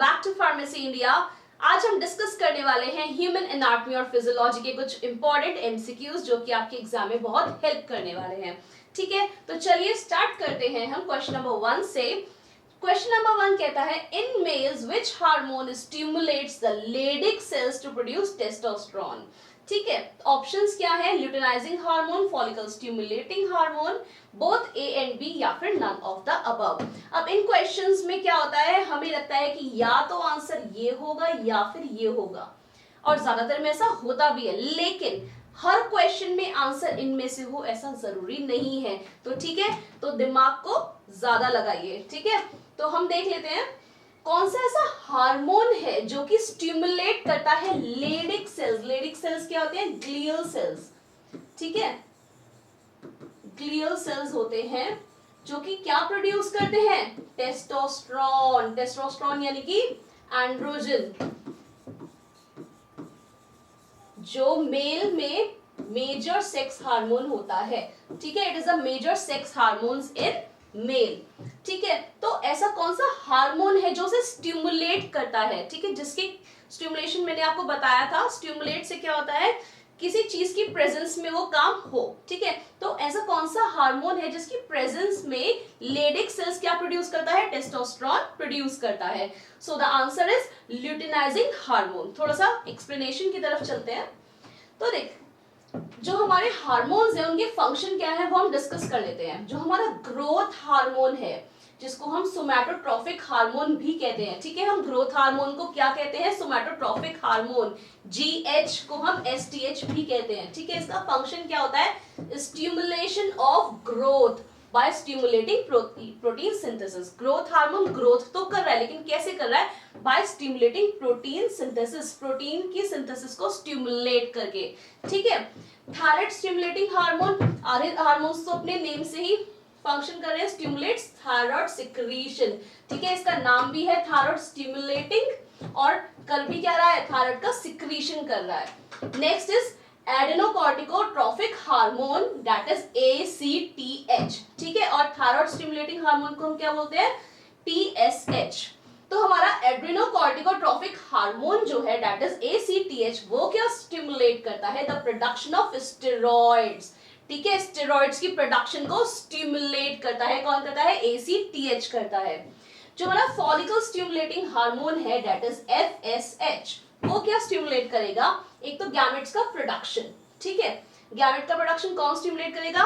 Back to pharmacy India. आज हम discuss करने वाले हैं ह्यूमन एनाटॉमी और फिजियोलॉजी के कुछ इंपॉर्टेंट एमसीक्यूज जो कि आपके एग्जाम में बहुत हेल्प करने वाले हैं। ठीक है, तो चलिए स्टार्ट करते हैं हम क्वेश्चन नंबर 1 से। क्वेश्चन नंबर 1 कहता है in males which hormone stimulates the Leydig cells to produce testosterone. ठीक है, ऑप्शंस क्या है? Luteinizing hormone, follicle stimulating hormone, both A and B या फिर नन ऑफ द अबव। अब इन क्वेश्चंस में क्या होता है, हमें लगता है कि या तो आंसर ये होगा या फिर ये होगा, और ज्यादातर में ऐसा होता भी है, लेकिन हर क्वेश्चन में आंसर इनमें से हो ऐसा जरूरी नहीं है। तो ठीक है, तो दिमाग को ज्यादा लगाइए। ठीक है, तो हम देख लेते हैं कौन सा ऐसा हार्मोन है जो कि स्टिमुलेट करता है लेडिक सेल्स। लेडिक सेल्स क्या होते हैं? Glial cells. ठीक है, ग्लियल सेल्स होते हैं जो कि क्या प्रोड्यूस करते हैं? टेस्टोस्टेरोन। टेस्टोस्टेरोन यानी कि एंड्रोजन, जो मेल में मेजर सेक्स हार्मोन होता है। ठीक है, it is a major sex hormones in male. ठीक है, तो ऐसा कौन सा हार्मोन है जो उसे स्टिमुलेट करता है? ठीक है, जिसकी स्टिमुलेशन मैंने आपको बताया था, स्टिमुलेट से क्या होता है, किसी चीज की प्रेजेंस में वो काम हो। ठीक है, तो ऐसा कौन सा हार्मोन है जिसकी प्रेजेंस में लेडिक सेल्स क्या प्रोड्यूस करता है? टेस्टोस्टेरोन प्रोड्यूस करता है। So the answer is luteinizing hormone. थोड़ा सा एक्सप्लेनेशन की तरफ चलते हैं। तो देख, जो हमारे हार्मोन्स हैं उनके फंक्शन क्या है वो हम डिस्कस कर लेते हैं। जो हमारा ग्रोथ हार्मोन है, जिसको हम सोमैटोट्रोफिक हार्मोन भी कहते हैं। ठीक है, हम ग्रोथ हार्मोन को क्या कहते हैं? सोमैटोट्रोफिक हार्मोन। जीएच को हम एसटीएच भी कहते हैं। ठीक है, इसका फंक्शन क्या होता है? Stimulation of growth by stimulating protein synthesis. Growth hormone growth तो कर रहा है, लेकिन कैसे कर रहा है? By stimulating protein synthesis, protein की सिंथेसिस को स्टिमुलेट करके। ठीक है, थायराइड स्टिमुलेटिंग हार्मोन, आधे हार्मोन्स तो अपने नेम से ही फंक्शन कर रहे हैं, स्टिमुलेट्स थायराइड सिक्रीशन। ठीक है, इसका नाम भी है थायराइड स्टिमुलेटिंग, और कर भी क्या रहा है? थायराइड का सिक्रीशन कर रहा है। Next is adrenocorticotropic hormone, that is ACTH। ठीक है, और थायराइड स्टिमुलेटिंग हार्मोन को हम क्या बोलते हैं? TSH। तो हमारा एड्रेनोकॉर्टिकोट्रोफिक हार्मोन जो है दैट इज ACTH, वो क्या स्टिमुलेट करता है? The production of steroids. ठीक है, स्टेरॉइड्स की प्रोडक्शन को स्टिमुलेट करता है। कौन करता है? ACTH करता है। जो हमारा फॉलिकल स्टिमुलेटिंग हार्मोन है दैट इज FSH, वो क्या स्टिमुलेट करेगा? एक तो गैमेट्स का प्रोडक्शन। ठीक है, गैमेट का प्रोडक्शन कौन स्टिमुलेट करेगा?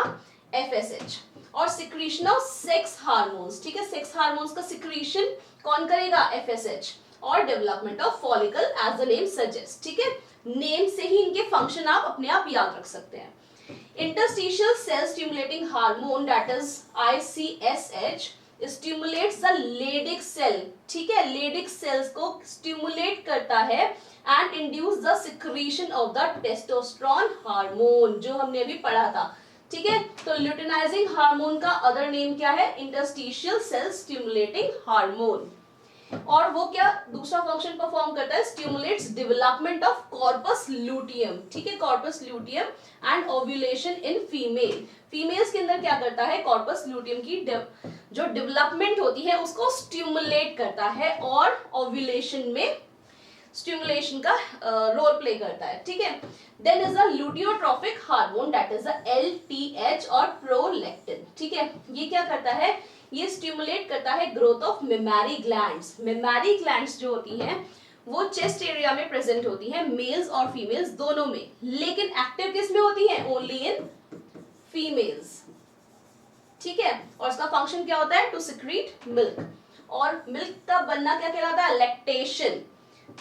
FSH। और सिक्रीशन ऑफ सेक्स हार्मोन्स। ठीक है, सेक्स हार्मोन्स का सिक्रीशन कौन करेगा? FSH। और development of follicle as the name suggest. ठीक है, नेम से ही इनके फंक्शन आप अपने आप याद रख सकते हैं। Interstitial cell stimulating hormone that is ICSH stimulates the Leydig cell. ठीक है, लेडिक सेल्स को स्टिमुलेट करता है and induce the secretion of the testosterone hormone, जो हमने अभी पढ़ा था। ठीक है, तो ल्यूटिनाइजिंग हार्मोन का अदर नेम क्या है? Interstitial cell stimulating hormone. और वो क्या दूसरा फंक्शन परफॉर्म करता है? Stimulates development of corpus luteum. ठीक है, corpus luteum and ovulation in female. Females के अंदर क्या करता है? कॉर्पस ल्यूटियम की जो डेवलपमेंट होती है उसको स्टिमुलेट करता है, और ओव्यूलेशन में स्टिमुलेशन का रोल प्ले करता है। ठीक है, then is the luteotropic hormone that is the LTH or prolactin. ठीक है, ये क्या करता है? ये स्टिमुलेट करता है growth of mammary glands. Mammary glands जो होती हैं वो चेस्ट एरिया में प्रेजेंट होती हैं, मेल्स और फीमेल्स दोनों में, लेकिन एक्टिव किस में होती हैं? Only in females. ठीक है, और इसका फंक्शन क्या होता है? टू सिक्रीट मिल्क, और मिल्क का बनना क्या कहलाता है? लैक्टेशन।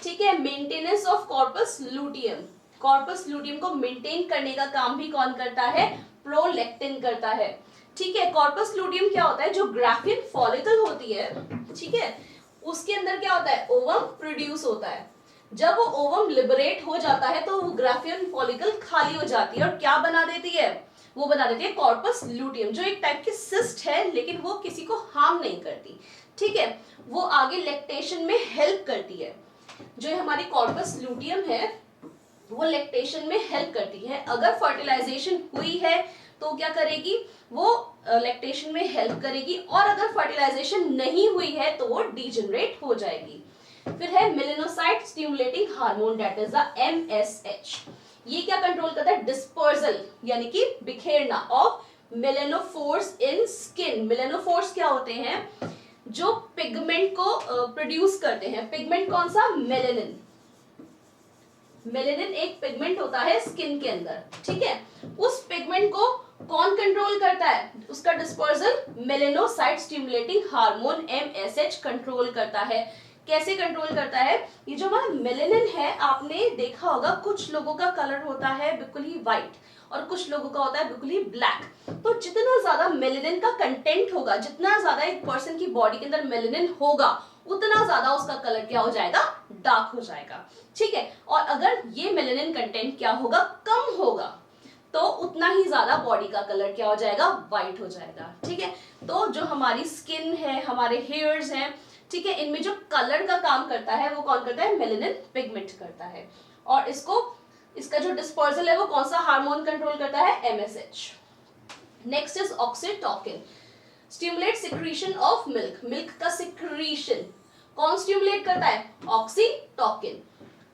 ठीक है, maintenance of corpus luteum. Corpus luteum को मेंटेन करने का काम भी कौन करता है? प्रोलैक्टिन करता है। ठीक है, कॉर्पस लूटियम क्या होता है? जो ग्राफियन फॉलिकल होती है, ठीक है, उसके अंदर क्या होता है? ओवम प्रोड्यूस होता है। जब वो ओवम लिबरेट हो जाता है तो वो ग्राफियन फॉलिकल खाली हो जाती है, और क्या बना देती है? वो बना देती है कॉर्पस लूटियम, जो एक टाइप की सिस्ट है, लेकिन वो किसी को हार्म नहीं करती। ठीक है, वो आगे लैक्टेशन में हेल्प करती है। जो हमारी कॉर्पस लूटियम है वो लैक्टेशन में हेल्प करती है। अगर फर्टिलाइजेशन हुई है तो क्या करेगी? वो लैक्टेशन में हेल्प करेगी, और अगर फर्टिलाइजेशन नहीं हुई है तो वो डीजनरेट हो जाएगी। फिर है melanocyte stimulating hormone that is the MSH। ये क्या कंट्रोल करता है? डिस्पर्सल यानी कि बिखेरना ऑफ मेलेनोफोर्स इन स्किन। मेलेनोफोर्स क्या होते हैं? जो पिगमेंट को प्रोड्यूस करते हैं। पिगमेंट कौन सा? मेलेनिन। मेलेनिन एक पिगमेंट होता है स्किन के अंदर, ठीक है। उस पिगमेंट को कौन कंट्रोल करता है? उसका dispersal melanocyte stimulating hormone MSH control करता है। कैसे कंट्रोल करता है? ये जो हमारा मेलेनिन है, आपने देखा होगा कुछ लोगों का कलर होता है बिल्कुल ही व्हाइट और कुछ लोगों का होता है बिल्कुल ही ब्लैक। तो जितना ज्यादा मेलेनिन का कंटेंट होगा, जितना ज्यादा एक पर्सन की बॉडी के अंदर मेलेनिन होगा, उतना ज्यादा उसका कलर क्या हो जाएगा? डार्क हो जाएगा, ठीक है। और अगर ये मेलेनिन कंटेंट क्या होगा? कम होगा, तो उतना ही ज्यादा बॉडी का कलर क्या हो जाएगा? व्हाइट हो जाएगा, ठीक है। तो जो हमारी स्किन है, हमारे हेयर्स हैं, ठीक है, इनमें जो कलर का काम करता है वो कौन करता है? मेलेनिन पिगमेंट करता है। और इसका जो डिस्पर्सल है वो कौन सा हार्मोन कंट्रोल करता है? MSH। Next is oxytocin, stimulate secretion of milk. Milk का सिक्रीशन कौन स्टिमुलेट करता है? ऑक्सीटोकिन,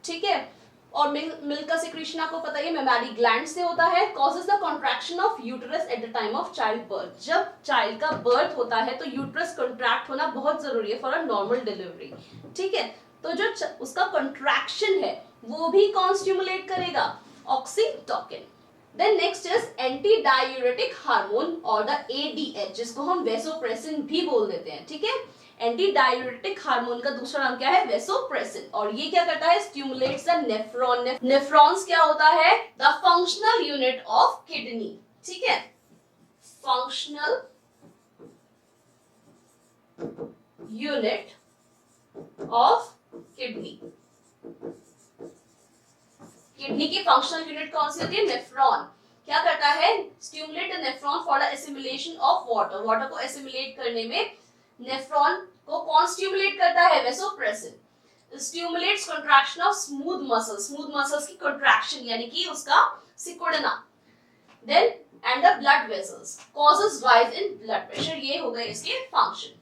ठीक है। और मिल्क का सिक्रीशन आपको पता है मेमरी ग्लैंड से होता है। Causes the contraction of uterus at the time of child birth. जब चाइल्ड का बर्थ होता है तो यूटेरस कॉन्ट्रैक्ट होना बहुत जरूरी है फॉर अ नॉर्मल डिलीवरी, ठीक है। तो जो उसका कॉन्ट्रैक्शन है वो भी कौन स्टिमुलेट करेगा? Oxytocin. Then next is anti diuretic hormone or the ADH, जिसको हम वेसोप्रेसिन भी बोल देते हैं, ठीक है। एंटी डायूरेटिक हार्मोन का दूसरा नाम क्या है? वेसोप्रेसिन। और ये क्या करता है? Stimulates the nephron. नेफ्रॉन्स क्या होता है? The functional unit of kidney, ठीक है। Functional unit of kidney. Kidney की फंक्शनल यूनिट कौन सी होती है? नेफ्रॉन। क्या करता है? Stimulate the nephron for the assimilation of water. Water को एसिमिलेट करने में नेफ्रॉन को कौन स्टिमुलेट करता है? Vasopressin. Stimulates contraction of smooth muscles. Smooth muscles की कंट्रैक्शन यानी कि उसका सिकुड़ना। Then and the blood vessels, causes rise in blood pressure. ये हो गए इसके function.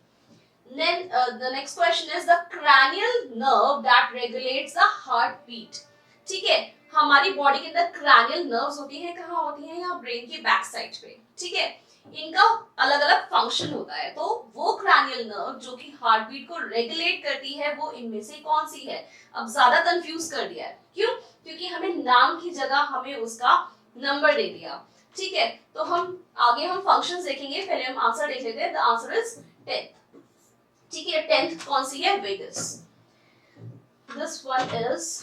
Then the next question is the cranial nerve that regulates the heartbeat, ठीक है। हमारी बॉडी के अंदर क्रैनियल नर्व्स होती हैं। कहाँ होती हैं? यहाँ ब्रेन की बैक साइड पे, ठीक है। इनका अलग अलग फंक्शन होता है। तो वो क्रैनियल नर्व जो कि हार्ट बीट को रेगुलेट करती है वो इनमें से कौन सी है? अब ज्यादा कंफ्यूज कर दिया है, क्यों? क्योंकि हमें नाम की जगह हमें उसका नंबर दे दिया, ठीक है। तो हम आगे हम फंक्शंस देखेंगे, पहले हम आंसर देख लेते हैं। द आंसर इज 10th, ठीक है। 10th कौन सी है? Vagus. This one is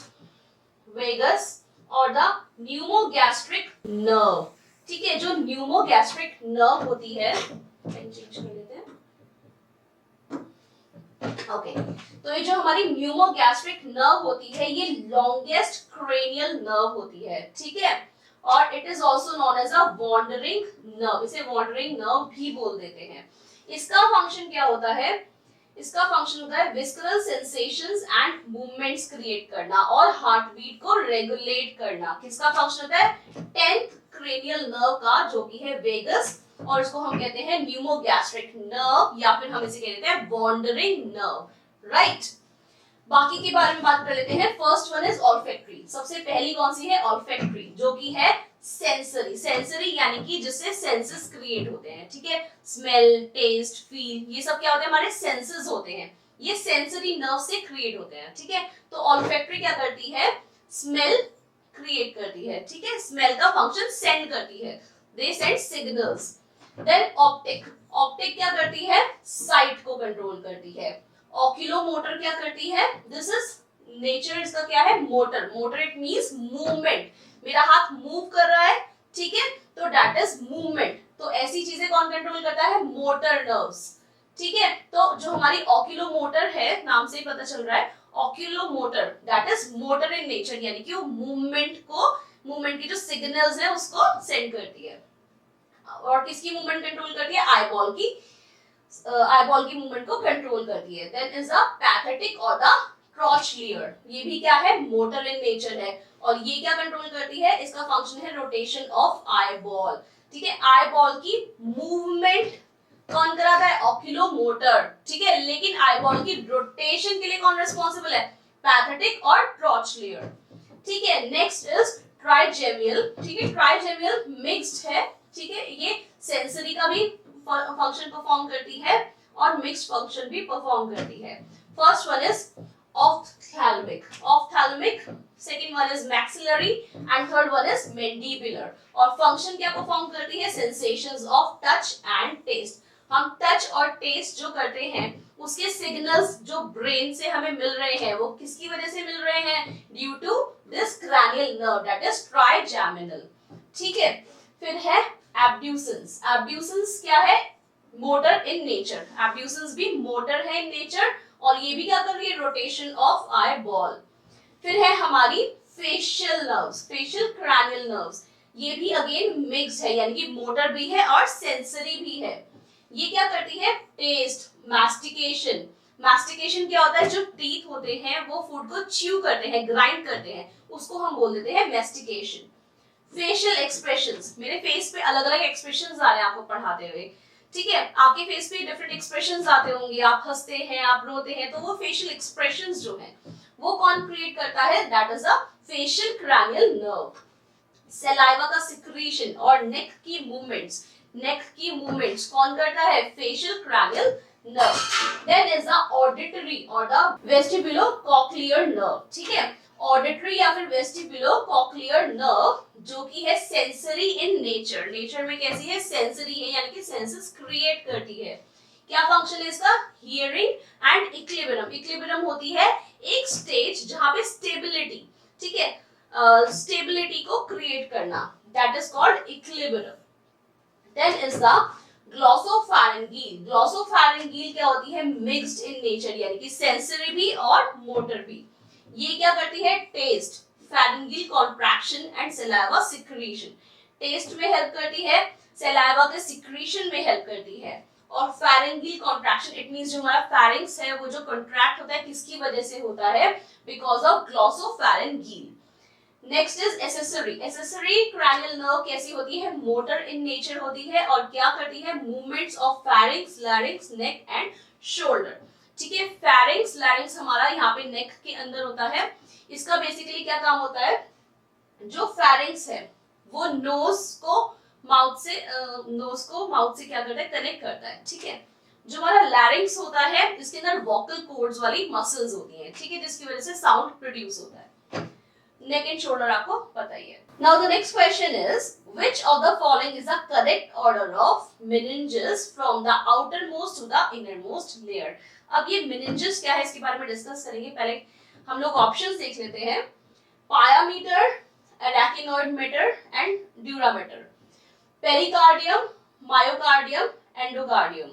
vagus or the pneumogastric nerve, ठीक है। जो न्यूमोगैस्ट्रिक नर्व होती है, चेंज कर लेते हैं, ओके। तो ये जो हमारी न्यूमोगैस्ट्रिक नर्व होती है ये लॉन्गेस्ट क्रेनियल नर्व होती है, ठीक है। और it is also known as a wandering nerve. इसे वॉन्डरिंग नर्व भी बोल देते हैं। इसका फंक्शन क्या होता है? इसका फंक्शन होता है विस्करल सेंसेशंस एंड मूवमेंट्स क्रिएट करना और हार्ट बीट को रेगुलेट करना। किसका फंक्शन होता है? 10th क्रेनियल नर्व का, जो कि है वेगस, और इसको हम कहते हैं न्यूमोगैस्ट्रिक नर्व या फिर हम इसे कहते हैं वॉन्डरिंग नर्व, राइट। बाकी के बारे में बात कर लेते हैं। First one is olfactory. सबसे पहली कौन सी है? ऑल्फैक्टरी, जो कि है सेंसरी। सेंसरी यानी कि जिससे सेंसेस क्रिएट होते हैं, ठीक है। स्मेल, टेस्ट, फील, ये सब क्या होते हैं? हमारे सेंसेस होते हैं। ये सेंसरी नर्व से क्रिएट होते हैं, ठीक है। तो ऑल्फैक्टरी क्या करती है? स्मेल क्रिएट करती है, ठीक है। स्मेल का फंक्शन सेंड करती है, they send signals. Then optic. Optic क्या करती है? साइट को कंट्रोल करती है। ऑक्यूलोमोटर क्या करती है? दिस इज नेचर, इसका क्या है? Motor. Motor it means movement. मेरा हाथ मूव कर रहा है, ठीक है, तो दैट इज मूवमेंट। तो ऐसी चीजें कौन कंट्रोल करता है? मोटर नर्व्स, ठीक है। तो जो हमारी ऑक्यूलोमोटर है, नाम से ही पता चल रहा है, oculomotor that is motor in nature, यानी कि वो मूवमेंट की जो सिग्नल्स है उसको सेंड करती है। और किसकी मूवमेंट कंट्रोल करती है? आईबॉल की मूवमेंट को कंट्रोल करती है। देन इज द पैथेटिक और द क्रॉचलियर। ये भी क्या है? मोटर इन नेचर है। और ये क्या कंट्रोल करती है? इसका फंक्शन है रोटेशन ऑफ आईबॉल, ठीक है। आईबॉल की मूवमेंट कौन कराता है? ऑक्यूलोमोटर, ठीक है। लेकिन आईबॉल की रोटेशन के लिए कौन रिस्पॉन्सिबल है? पैथेटिक और ट्रॉच लेयर, ठीक है। नेक्स्ट इज ट्राइजेमियल, ठीक है। ट्राइजेमियल मिक्स्ड है, ठीक है। ये सेंसरी का भी फंक्शन परफॉर्म करती है और मिक्स्ड फंक्शन भी परफॉर्म करती है। First one is ophthalmic, ophthalmic, second one is maxillary and third one is mandibular। और फंक्शन क्या परफॉर्म करती है? sensations of touch and taste। हम टच और टेस्ट जो करते हैं उसके सिग्नल्स जो ब्रेन से हमें मिल रहे हैं वो किसकी वजह से मिल रहे हैं? Due to this cranial nerve that is trigeminal, ठीक है। फिर है abducens। abducens क्या है? Motor in nature. abducens भी मोटर है इन नेचर और ये भी क्या कर रही है? Rotation of eye ball. फिर है हमारी facial nerves, facial cranial nerves. ये भी अगेन मिक्स है, यानी कि मोटर भी है और सेंसरी भी है। ये क्या करती है? टेस्ट, मास्टिकेशन। मास्टिकेशन क्या होता है? जो टीथ होते हैं वो फूड को च्यू करते हैं, ग्राइंड करते हैं, उसको हम बोल देते हैं मास्टिकेशन। फेशियल एक्सप्रेशंस, मेरे फेस पे अलग अलग एक्सप्रेशंस आ रहे हैं आपको पढ़ाते हुए, ठीक है। आपके फेस पे डिफरेंट एक्सप्रेशंस आते होंगे, आप हंसते हैं, आप रोते हैं, तो वो फेशियल एक्सप्रेशंस जो है वो कौन क्रिएट करता है? That is a facial cranial nerve. Saliva का सिक्रीशन और नेक की मूवमेंट्स, नेक की मूवमेंट्स कौन करता है? Facial cranial nerve. Then is the auditory or the vestibulocochlear nerve, ठीक है। ऑडिटरी या फिर वेस्टिबुलो कॉक्लियर नर्व जो कि है सेंसरी इन नेचर, नेचर में कैसी है? सेंसरी है, यानी कि सेंसेस क्रिएट करती है। क्या फंक्शन है इसका? Hearing and equilibrium. इक्विलिब्रियम होती है एक स्टेज जहां पे स्टेबिलिटी, ठीक है, स्टेबिलिटी को क्रिएट करना, that is called equilibrium. Then is the glossopharyngeal. Glossopharyngeal क्या होती है? मिक्स्ड इन नेचर, यानी कि सेंसरी भी और मोटर भी। ये क्या करती है? Taste, pharyngeal contraction and saliva secretion. Taste में हेल्प करती है, सलाइवा के सिक्रीशन में हेल्प करती है। और फेरिंजियल कॉन्ट्रैक्शन, इट मींस जो हमारा फेरिंग्स है वो जो कॉन्ट्रैक्ट होता है किसकी वजह से होता है? Because of glossopharyngeal. Next is accessory. Accessory cranial nerve कैसी होती है? मोटर इन नेचर होती है और क्या करती है? Movements of pharynx, लैरिंग्स, neck and shoulder, ठीक है। फेरिंग्स, लैरिंग्स हमारा यहाँ पे नेक के अंदर होता है। इसका बेसिकली क्या काम होता है? जो फेरिंग्स है वो नोज को माउथ से क्या करता है? कनेक्ट करता है, ठीक है। जो हमारा लैरिंग्स होता है इसके अंदर वोकल कॉर्ड्स वाली मसल्स होती हैं, ठीक है, जिसकी वजह से साउंड प्रोड्यूस होता है। नेक एंड शोल्डर आपको पता ही है। Now the next question is which of the following is the correct order of meninges from the outermost to the innermost layer। अब ये meninges क्या है इसके बारे में डिस्कस करेंगे। पहले हम लोग ऑप्शंस देख लेते हैं। Pia mater, arachnoid mater and dura mater. Pericardium, myocardium, endocardium.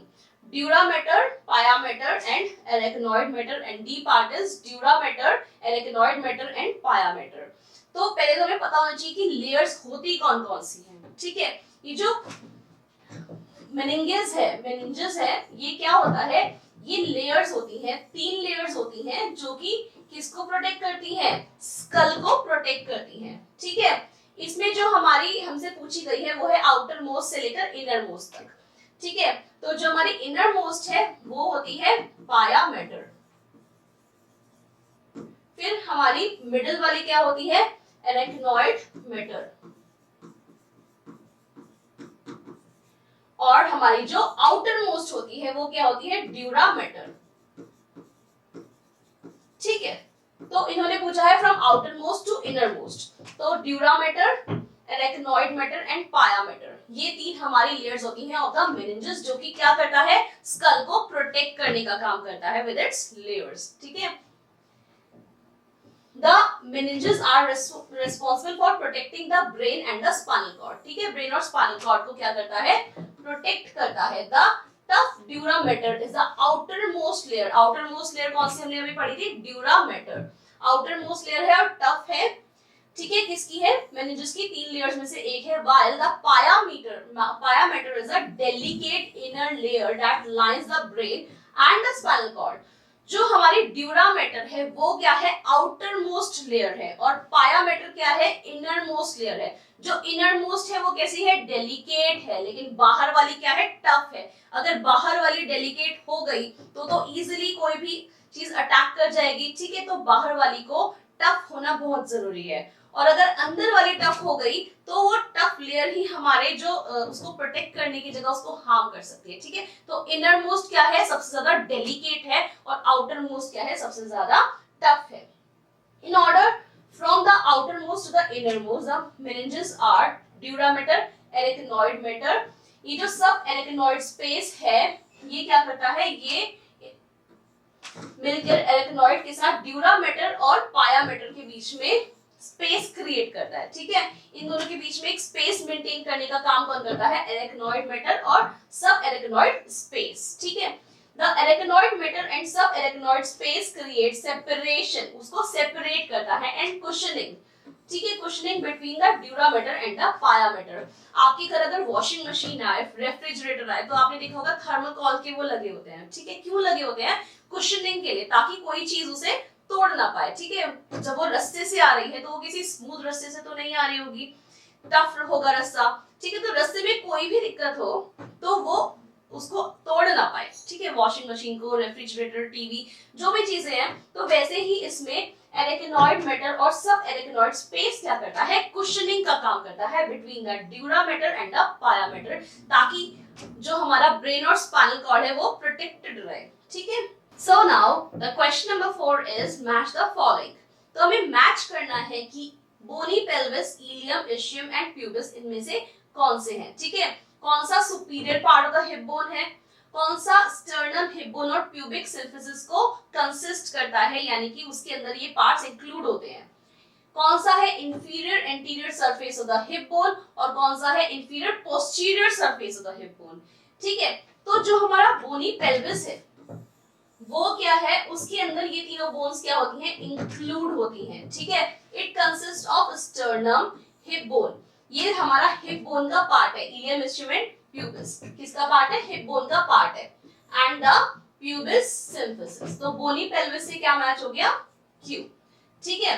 Dura mater, pia mater and arachnoid mater and the part is dura mater, arachnoid mater and pia mater. तो पहले तो हमें पता होना चाहिए कि लेयर्स होती कौन कौन सी हैं, ठीक है। ये जो मेनिंजेस है ये क्या होता है? ये लेयर्स होती हैं, 3 लेयर्स होती हैं जो कि किसको प्रोटेक्ट करती हैं? स्कल को प्रोटेक्ट करती हैं, ठीक है। इसमें जो हमारी हमसे पूछी गई है वो है आउटर मोस्ट से लेकर इनर मोस्ट तक, ठीक है। तो जो हमारी इनर मोस्ट है वो होती है पायामीटर। फिर हमारी मिडिल वाली क्या होती है? एराकिनोइड मीटर। और हमारी जो आउटर मोस्ट होती है वो क्या होती है? ड्यूरामीटर, ठीक है। तो इन्होंने पूछा है from outermost to innermost, तो dura mater, arachnoid mater and pia mater, ये 3 हमारी लेयर्स होती हैं ऑफ द मेनिंजेस, जो कि क्या करता है? स्कल को प्रोटेक्ट करने का काम करता है विद इट्स लेयर्स, ठीक है। The meninges are responsible for protecting the brain and the spinal cord, ठीक है। ब्रेन और स्पाइनल कॉर्ड को क्या करता है? प्रोटेक्ट करता है। The tough durameter is the outermost layer। outermost layer कौन सी हमने अभी पढ़ी थी? durameter। outermost layer है और टफ है, ठीक है। किसकी है? meninges की 3 लेयर्स में से एक है। while the payameter is a delicate inner layer that lines the brain and the spinal cord। जो हमारी ड्यूरामेटर है वो क्या है, आउटर मोस्ट लेयर है, और पायामेटर क्या है, इनर मोस्ट लेयर है। जो इनर मोस्ट है वो कैसी है, डेलिकेट है, लेकिन बाहर वाली क्या है, टफ है। अगर बाहर वाली डेलिकेट हो गई तो इजिली कोई भी चीज अटैक कर जाएगी, ठीक है। तो बाहर वाली को टफ होना बहुत जरूरी है, और अगर अंदर वाली टफ हो गई तो वो टफ लेयर ही हमारे जो उसको प्रोटेक्ट करने की जगह उसको हार्म कर सकती है, ठीक है। तो इनर मोस्ट क्या है, सबसे ज्यादा डेलिकेट है, और आउटर मोस्ट क्या है, सबसे ज्यादा टफ है। In order from the outermost to the innermost, the meninges are dura mater, arachnoid mater. ये जो सब एरेक्नोइड स्पेस है ये क्या करता है, ये मिलकर एरेक्नोइड के साथ ड्यूरामेटर और पायामेटर के बीच में स्पेस क्रिएट करता है, ठीक है। इन दोनों के बीच में एक स्पेस मेंटेन करने का काम कौन करता है, एरेक्नोइड मेटर और सब एरेक्नोइड स्पेस, ठीक है। द एरेक्नोइड मेटर एंड सब एरेक्नोइड स्पेस क्रिएट सेपरेशन, उसको सेपरेट करता है, एंड कुशनिंग, ठीक है, cushioning between the dura mater and the pia mater. आपके घर अगर वॉशिंग मशीन आए, रेफ्रिजरेटर आए, तो आपने देखा होगा थर्मोकॉल के वो लगे होते हैं, ठीक है। क्यों लगे होते हैं, कुशनिंग के लिए, ताकि कोई चीज उसे तोड़ ना पाए, ठीक है। जब वो रस्ते से आ रही है तो वो किसी स्मूथ रस्ते से तो नहीं आ रही होगी, टफ होगा रास्ता, ठीक है। तो रास्ते में कोई भी दिक्कत हो तो वो उसको तोड़ ना पाए, ठीक है। वॉशिंग मशीन को, रेफ्रिजरेटर, टीवी, जो भी चीजें हैं, तो वैसे ही इसमें एरेक्नोइड मेटर और सब एरेक्नोइड स्पेस क्या करता है, कुशनिंग का काम करता है between the dura mater and the pia mater, ताकि जो हमारा ब्रेन और स्पाइनल कॉर्ड है वो प्रोटेक्टेड रहे, ठीक है। So now the question number 4 is match the following। तो हमें मैच करना है कि bony pelvis, ilium, ischium and pubis इनमें से कौन से हैं, ठीक है। कौन सा superior part of the hip bone है, कौन सा स्टर्नम, हिप बोन और प्यूबिक सिम्फिसिस को कंसिस्ट करता है, यानी कि उसके अंदर ये पार्ट्स इंक्लूड होते हैं। कौन सा है inferior anterior surface of the hip bone, और कौन सा है inferior posterior surface of the hip bone, ठीक है। तो जो हमारा बोनी पेल्विस है वो क्या है, उसके अंदर ये तीनों बोन्स क्या होती हैं, इंक्लूड होती हैं, ठीक है। It consist of sternum, hip bone, ये हमारा हिप बोन का पार्ट है, इलियम, इस्चियम एंड प्यूबिस किसका पार्ट है, हिप बोन का पार्ट है, एंड द प्यूबिस सिम्फिसिस। तो बोनी पेल्विस से क्या मैच हो गया, क्यू, ठीक है।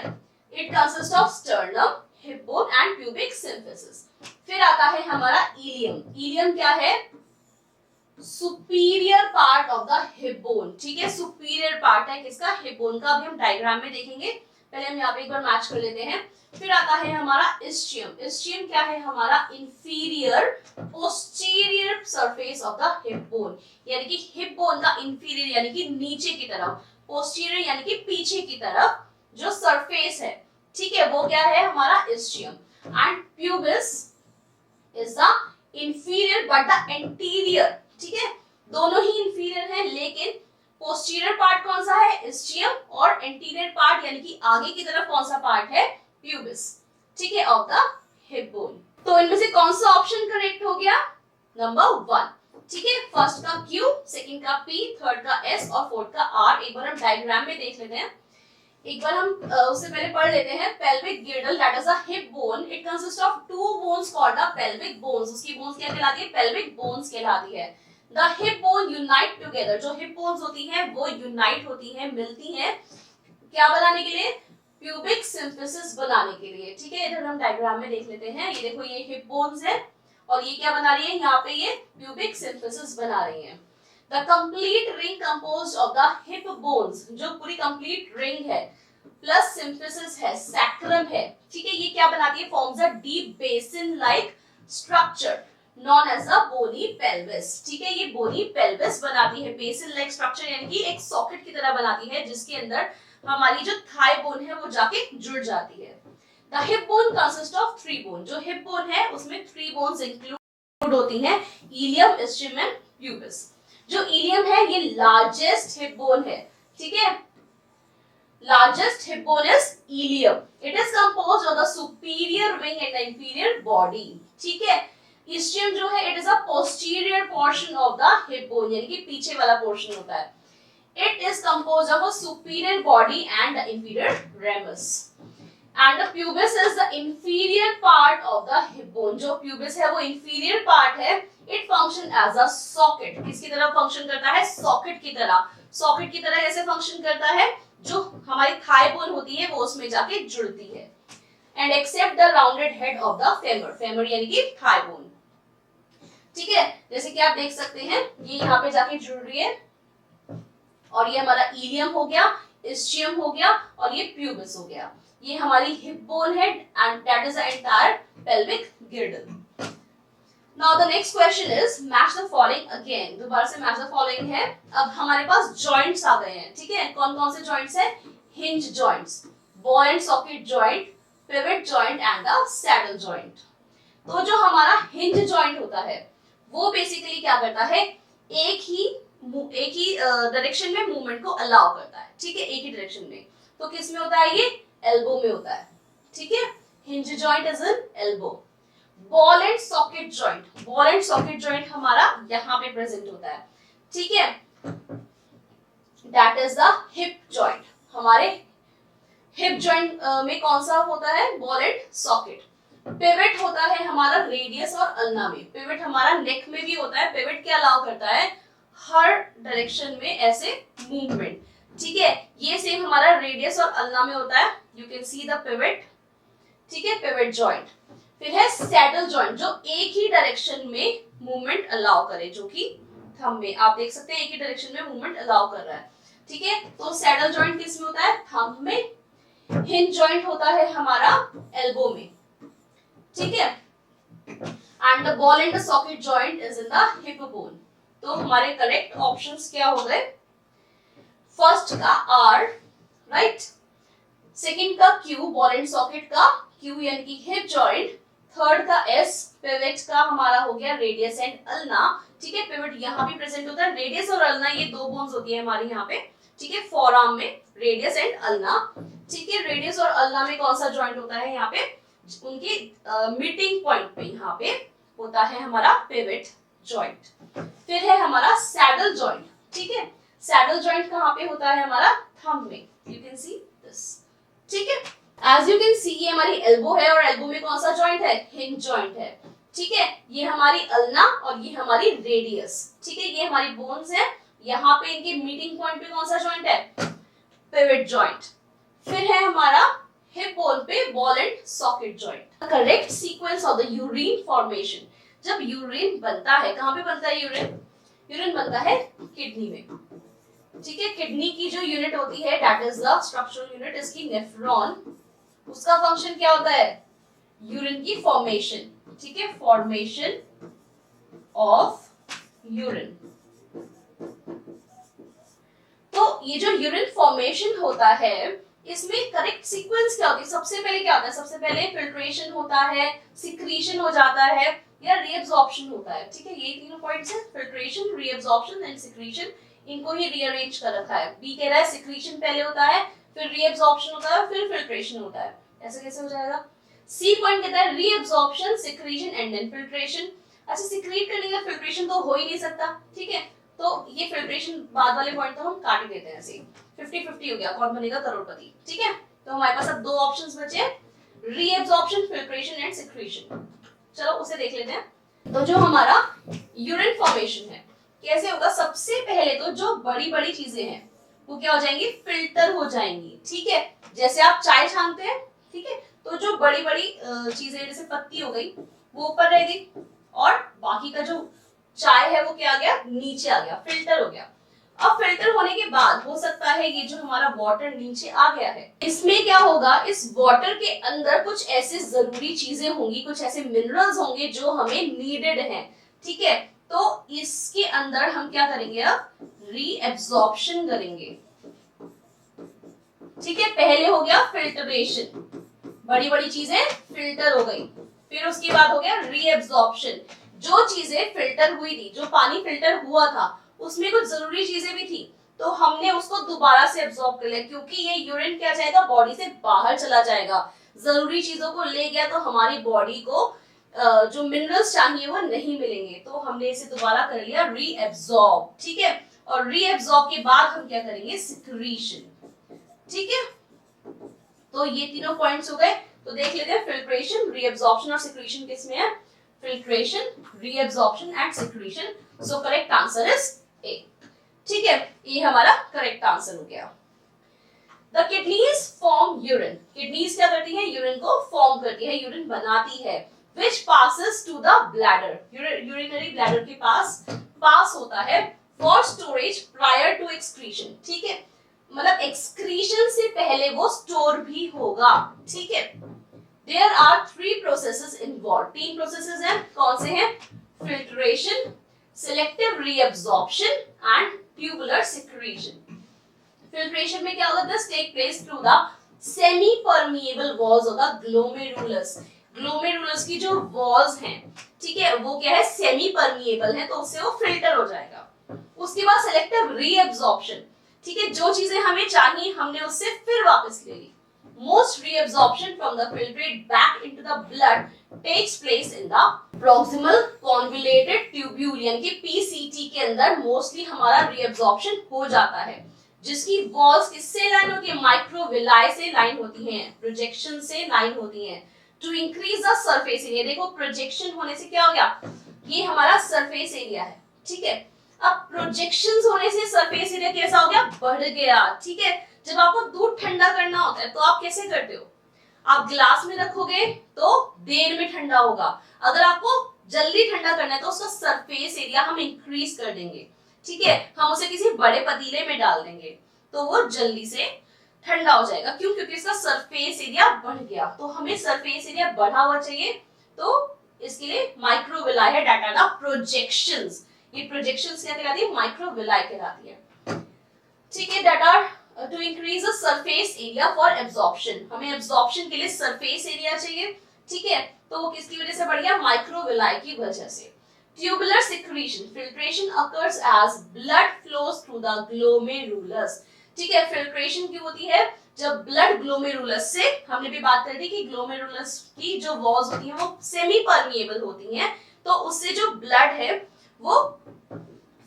It consist of sternum, hip bone and pubic symphysis. फिर आता है हमारा इलियम। इलियम क्या है, superior part of the hip bone, ठीक है। सुपीरियर पार्ट है किसका, हिप बोन का। अभी हम डायग्राम में देखेंगे, पहले हम यहाँ पे एक बार मैच कर लेते हैं। फिर आता है हमारा इस्चियम। इस्चियम क्या है, हमारा inferior posterior surface of the hip bone, यानी कि हिप बोन का इंफीरियर यानी कि नीचे की तरफ, पोस्टीरियर यानी कि पीछे की तरफ जो सरफेस है, ठीक है, वो क्या है हमारा ischium. And pubis is the inferior but the anterior, ठीक है। दोनों ही इंफीरियर हैं, लेकिन पोस्टीरियर पार्ट कौन सा है, इस्चियम, और एंटीरियर पार्ट यानी कि आगे की तरफ कौन सा पार्ट है, प्यूबिस, ठीक है, ऑफ द हिप बोन। तो इनमें से कौन सा ऑप्शन करेक्ट हो गया, नंबर 1, ठीक है। फर्स्ट का Q, सेकंड का P, थर्ड का S और फोर्थ का R। एक बार हम डायग्राम में देख लेते हैं, एक बार हम उससे पहले पढ़ लेते हैं। Pelvic girdle that is a hip bone, it consist of two bones called the pelvic bones. उसकी बोन्स क्या कहलाती है, पेल्विक बोन्स कहलाती है। The hip bone unite together, जो हिप बोन्स होती हैं वो यूनाइट होती हैं, मिलती हैं, क्या बनाने के लिए, प्यूबिक सिम्फिसिस बनाने के लिए, ठीक है। इधर हम डायग्राम में देख लेते हैं, ये देखो ये हिप बोन्स है और ये क्या बना रही है, यहाँ पे ये प्यूबिक सिम्फिसिस बना रही है। The complete ring composed of the hip bones, जो पूरी complete ring है, प्लस सिम्फिसिस है, सैक्रम है, ठीक है, ये क्या बनाती है, forms a deep basin like structure known as the bony pelvis, ठीक है। ये bony pelvis बनाती है, basin like structure यानी कि एक सॉकेट की तरह बनाती है, जिसके अंदर हमारी जो थाई बोन है वो जाके जुड़ जाती है। The hip bone consists of 3 bones, जो hip bone है उसमें 3 bones include होती हैं, ilium, ischium and pubis। जो इलियम है ये लार्जेस्ट हिप बोन है, ठीक है। Largest hip bone is ilium, it is composed of the superior wing and the inferior body, ठीक है। इस्चियम जो है it is a posterior portion of the hip bone, यानी कि पीछे वाला पोर्शन होता है। It is composed of a superior body and the inferior ramus. And the pubis is the inferior part of the hip bone, जो pubis है वो inferior part है it function as a socket. किसकी तरह function करता है? Socket की तरह। सॉकेट की तरह कैसे फंक्शन करता है? जो हमारी थाई बोन होती है वो उसमें जाके जुड़ती है। And accept the rounded head of the femur, femur यानी कि थाई बोन। ठीक है, जैसे कि आप देख सकते हैं ये यहाँ पे जाके जुड़ रही है और ये हमारा इलियम हो गया, इस्चियम हो गया और ये प्यूबिस हो गया। ये हमारी हिप बोन है and that is the entire pelvic गिर्डल। Now the next question is match the following again। दोबारा से match the following है। अब हमारे पास joints आ गए हैं, ठीक है। कौन कौन से joints हैं? hinge joints, ball and socket joint, pivot joint and the saddle joint। तो जो हमारा hinge joint होता है वो बेसिकली क्या करता है? एक ही डायरेक्शन में मूवमेंट को अलाउ करता है, ठीक है, एक ही डायरेक्शन में। तो किस में होता है? ये एल्बो में होता है, ठीक है। hinge joint is in elbow। Ball and socket joint, ball and socket joint हमारा यहाँ पे प्रेजेंट होता है, ठीक है। That is the hip joint. हमारे हिप जॉइंट में कौन सा होता है? Ball and socket. पिवट होता है हमारा रेडियस और अल्ना में। पिवट हमारा नेक में भी होता है। पिवट क्या अलाउ करता है? हर डायरेक्शन में ऐसे मूवमेंट, ठीक है। ये सेम हमारा रेडियस और अल्ना में होता है। You can see the pivot, ठीक है, पिवट जॉइंट। फिर है सैडल जॉइंट, जो एक ही डायरेक्शन में मूवमेंट अलाउ करे, जो कि थंब में आप देख सकते हैं एक ही डायरेक्शन में मूवमेंट अलाउ कर रहा है, ठीक है। तो सैडल जॉइंट किस में होता है? थंब में। हिंज जॉइंट होता है हमारा एल्बो में, ठीक है। And the ball and the socket joint is in the hip bone. तो हमारे करेक्ट ऑप्शंस क्या हो गए? फर्स्ट का आर, राइट, सेकंड का क्यू, बॉल एंड सॉकेट का क्यू यानी कि हिप जॉइंट, थर्ड का एस, पिवट का हमारा हो गया रेडियस एंड अल्ना, ठीक है। पिवट यहाँ भी प्रेजेंट होता है। रेडियस और अल्ना ये दो बोन्स होती है हमारी यहाँ पे, ठीक है, फोरआर्म में रेडियस एंड अल्ना, ठीक है। रेडियस और अल्ना में कौन सा जॉइंट होता है? यहाँ पे उनकी मीटिंग पॉइंट पे यहाँ पे होता है हमारा पिवट जॉइंट। फिर है हमारा सैडल जॉइंट, ठीक है। सैडल जॉइंट कहाँ पे होता है? हमारा थंब में। यू कैन सी दिस, ठीक है। एज यू कैन सी ये हमारी एल्बो है और एल्बो में कौन सा जॉइंट है? हिंज जॉइंट है, ठीक है। ये हमारी अल्ना और ये हमारी रेडियस, ठीक है। ये हमारी बोन्स है। यहाँ पे इनके मीटिंग पॉइंट पे कौन सा जॉइंट है? Pivot joint. फिर है हमारा हिप बोन पे ball and socket joint. Correct sequence of the urine formation. जब यूरिन बनता है, कहाँ पे बनता है यूरिन? यूरिन बनता है किडनी में, ठीक है। किडनी की जो यूनिट होती है that is the structural unit, इसकी नेफ्रॉन। उसका फंक्शन क्या होता है? यूरिन की फॉर्मेशन, ठीक है, फॉर्मेशन ऑफ यूरिन। तो ये जो यूरिन फॉर्मेशन होता है इसमें करेक्ट सीक्वेंस क्या होती है? सबसे पहले क्या होता है? सबसे पहले फिल्ट्रेशन होता है, सिक्रीशन हो जाता है या रीअब्जॉर्प्शन होता है, ठीक है। ये तीनों पॉइंट्स हैं, फिल्ट्रेशन, रीअब्जॉर्प्शन एंड सिक्रीशन। इनको ही रीअरेंज कर रखा है। बी कह रहा है सिक्रीशन पहले होता है, फिर रीअब्जॉर्प्शन होता है, फिर फिल्ट्रेशन होता है। ऐसे कैसे हो जाएगा? सी पॉइंट कहता है reabsorption, secretion and then filtration. अच्छा, सिक्रीट करने का फिल्ट्रेशन तो हो ही नहीं सकता, ठीक है। तो ये फिल्ट्रेशन बाद वाले पॉइंट तो हम काट ही देते हैं ऐसे। 50-50 हो गया, कौन बनेगा करोड़पति, ठीक है। तो हमारे पास अब दो ऑप्शंस बचे, रीअब्जॉर्प्शन, फिल्ट्रेशन एंड सिक्रीशन। चलो उसे देख लेते हैं। तो जो हमारा यूरिन फॉर्मेशन है कैसे होगा? सबसे पहले तो जो बड़ी बड़ी चीजें हैं वो क्या हो जाएंगी? फिल्टर हो जाएंगी, ठीक है। जैसे आप चाय छानते हैं, ठीक है, तो जो बड़ी बड़ी चीजें जैसे पत्ती हो गई वो ऊपर रह गई और बाकी का जो चाय है वो क्या आ गया? नीचे आ गया, फिल्टर हो गया। अब फिल्टर होने के बाद हो सकता है ये जो हमारा वाटर नीचे आ गया है, इसमें क्या होगा? इस वाटर के अंदर कुछ ऐसे जरूरी चीजें होंगी, कुछ ऐसे मिनरल्स होंगे जो हमें नीडेड हैं, ठीक है। तो इसके अंदर हम क्या करेंगे? अब रीएब्जॉर्प्शन करेंगे, ठीक है। पहले हो गया फिल्टरेशन, बड़ी बड़ी चीजें फिल्टर हो गई। फिर उसके बाद हो गया रीएब्जॉर्प्शन, जो चीजें फिल्टर हुई थी, जो पानी फिल्टर हुआ था उसमें कुछ जरूरी चीजें भी थी, तो हमने उसको दोबारा से एब्जॉर्ब कर लिया, क्योंकि ये यूरिन क्या जाएगा? बॉडी से बाहर चला जाएगा। जरूरी चीजों को ले गया तो हमारी बॉडी को जो मिनरल्स चाहिए वो नहीं मिलेंगे, तो हमने इसे दोबारा कर लिया रीएब्जॉर्ब, ठीक है। और रीएब्जॉर्ब के बाद हम क्या करेंगे? सिक्रीशन, ठीक है। तो ये तीनों पॉइंट्स हो गए। तो देख लेते हैं फिल्ट्रेशन, रीएब्जॉर्प्शन और सिक्रीशन किसमें है। filtration, reabsorption and secretion. So correct answer is A. ठीक है, ये हमारा करेक्ट आंसर हो गया. The kidneys form urine. Kidneys क्या करती है? यूरिन को फॉर्म करती है, यूरिन बनाती है. Which passes to the bladder. Urinary bladder के पास होता है for storage prior to excretion. ठीक है, मतलब excretion से पहले वो स्टोर भी होगा. ठीक है. There are 3 processes involved. 3 processes हैं. कौन से हैं? Filtration, selective reabsorption and tubular secretion. Filtration में क्या होगा? This take place through the semi-permeable walls of the glomerulus. Glomerulus की जो walls हैं, ठीक है, वो क्या है? सेमी परमिएबल है, तो उससे वो फिल्टर हो जाएगा. उसके बाद selective reabsorption, ठीक है, जो चीजें हमें चाहिए हमने उससे फिर वापस ले ली. Most reabsorption from the filtrate back into the blood takes place in the proximal convoluted tubule, यानी कि PCT के अंदर मोस्टली हमारा reabsorption हो जाता है, जिसकी वॉल्स किससे लाइन होती है? माइक्रोविलाई से लाइन होती हैं, प्रोजेक्शन से लाइन होती हैं. To increase the surface area, देखो प्रोजेक्शन होने से क्या हो गया? ये हमारा सरफेस एरिया है. ठीक है, अब प्रोजेक्शंस होने से सरफेस एरिया कैसा हो गया? बढ़ गया. ठीक है, जब आपको दूध ठंडा करना होता है तो आप कैसे करते हो? आप ग्लास में रखोगे तो देर में ठंडा होगा. अगर आपको जल्दी ठंडा करना है तो उसका सरफेस एरिया हम इंक्रीज कर देंगे. ठीक है, हम उसे किसी बड़े पतीले में डाल देंगे तो वो जल्दी से ठंडा हो जाएगा. क्यों? क्योंकि इसका सरफेस एरिया बढ़ गया. तो हमें सरफेस एरिया बढ़ा हुआ चाहिए, तो इसके लिए माइक्रोविलाई है डाटा का प्रोजेक्शंस. ये प्रोजेक्शंस क्या कहलाती है? माइक्रोविलाई कहलाती है. ठीक है, data to increase the surface area for absorption, हमें एब्जॉर्प्शन के लिए सरफेस एरिया चाहिए. ठीक है, तो वो किसकी वजह से बढ़ गया? माइक्रोविलाई की वजह से. Tubular secretion, filtration occurs as blood flows through the glomerulus. ठीक है, filtration क्यों होती है? जब blood glomerulus से, हमने भी बात करी थी कि glomerulus की जो walls होती हैं वो semi permeable होती हैं, तो उससे जो blood है वो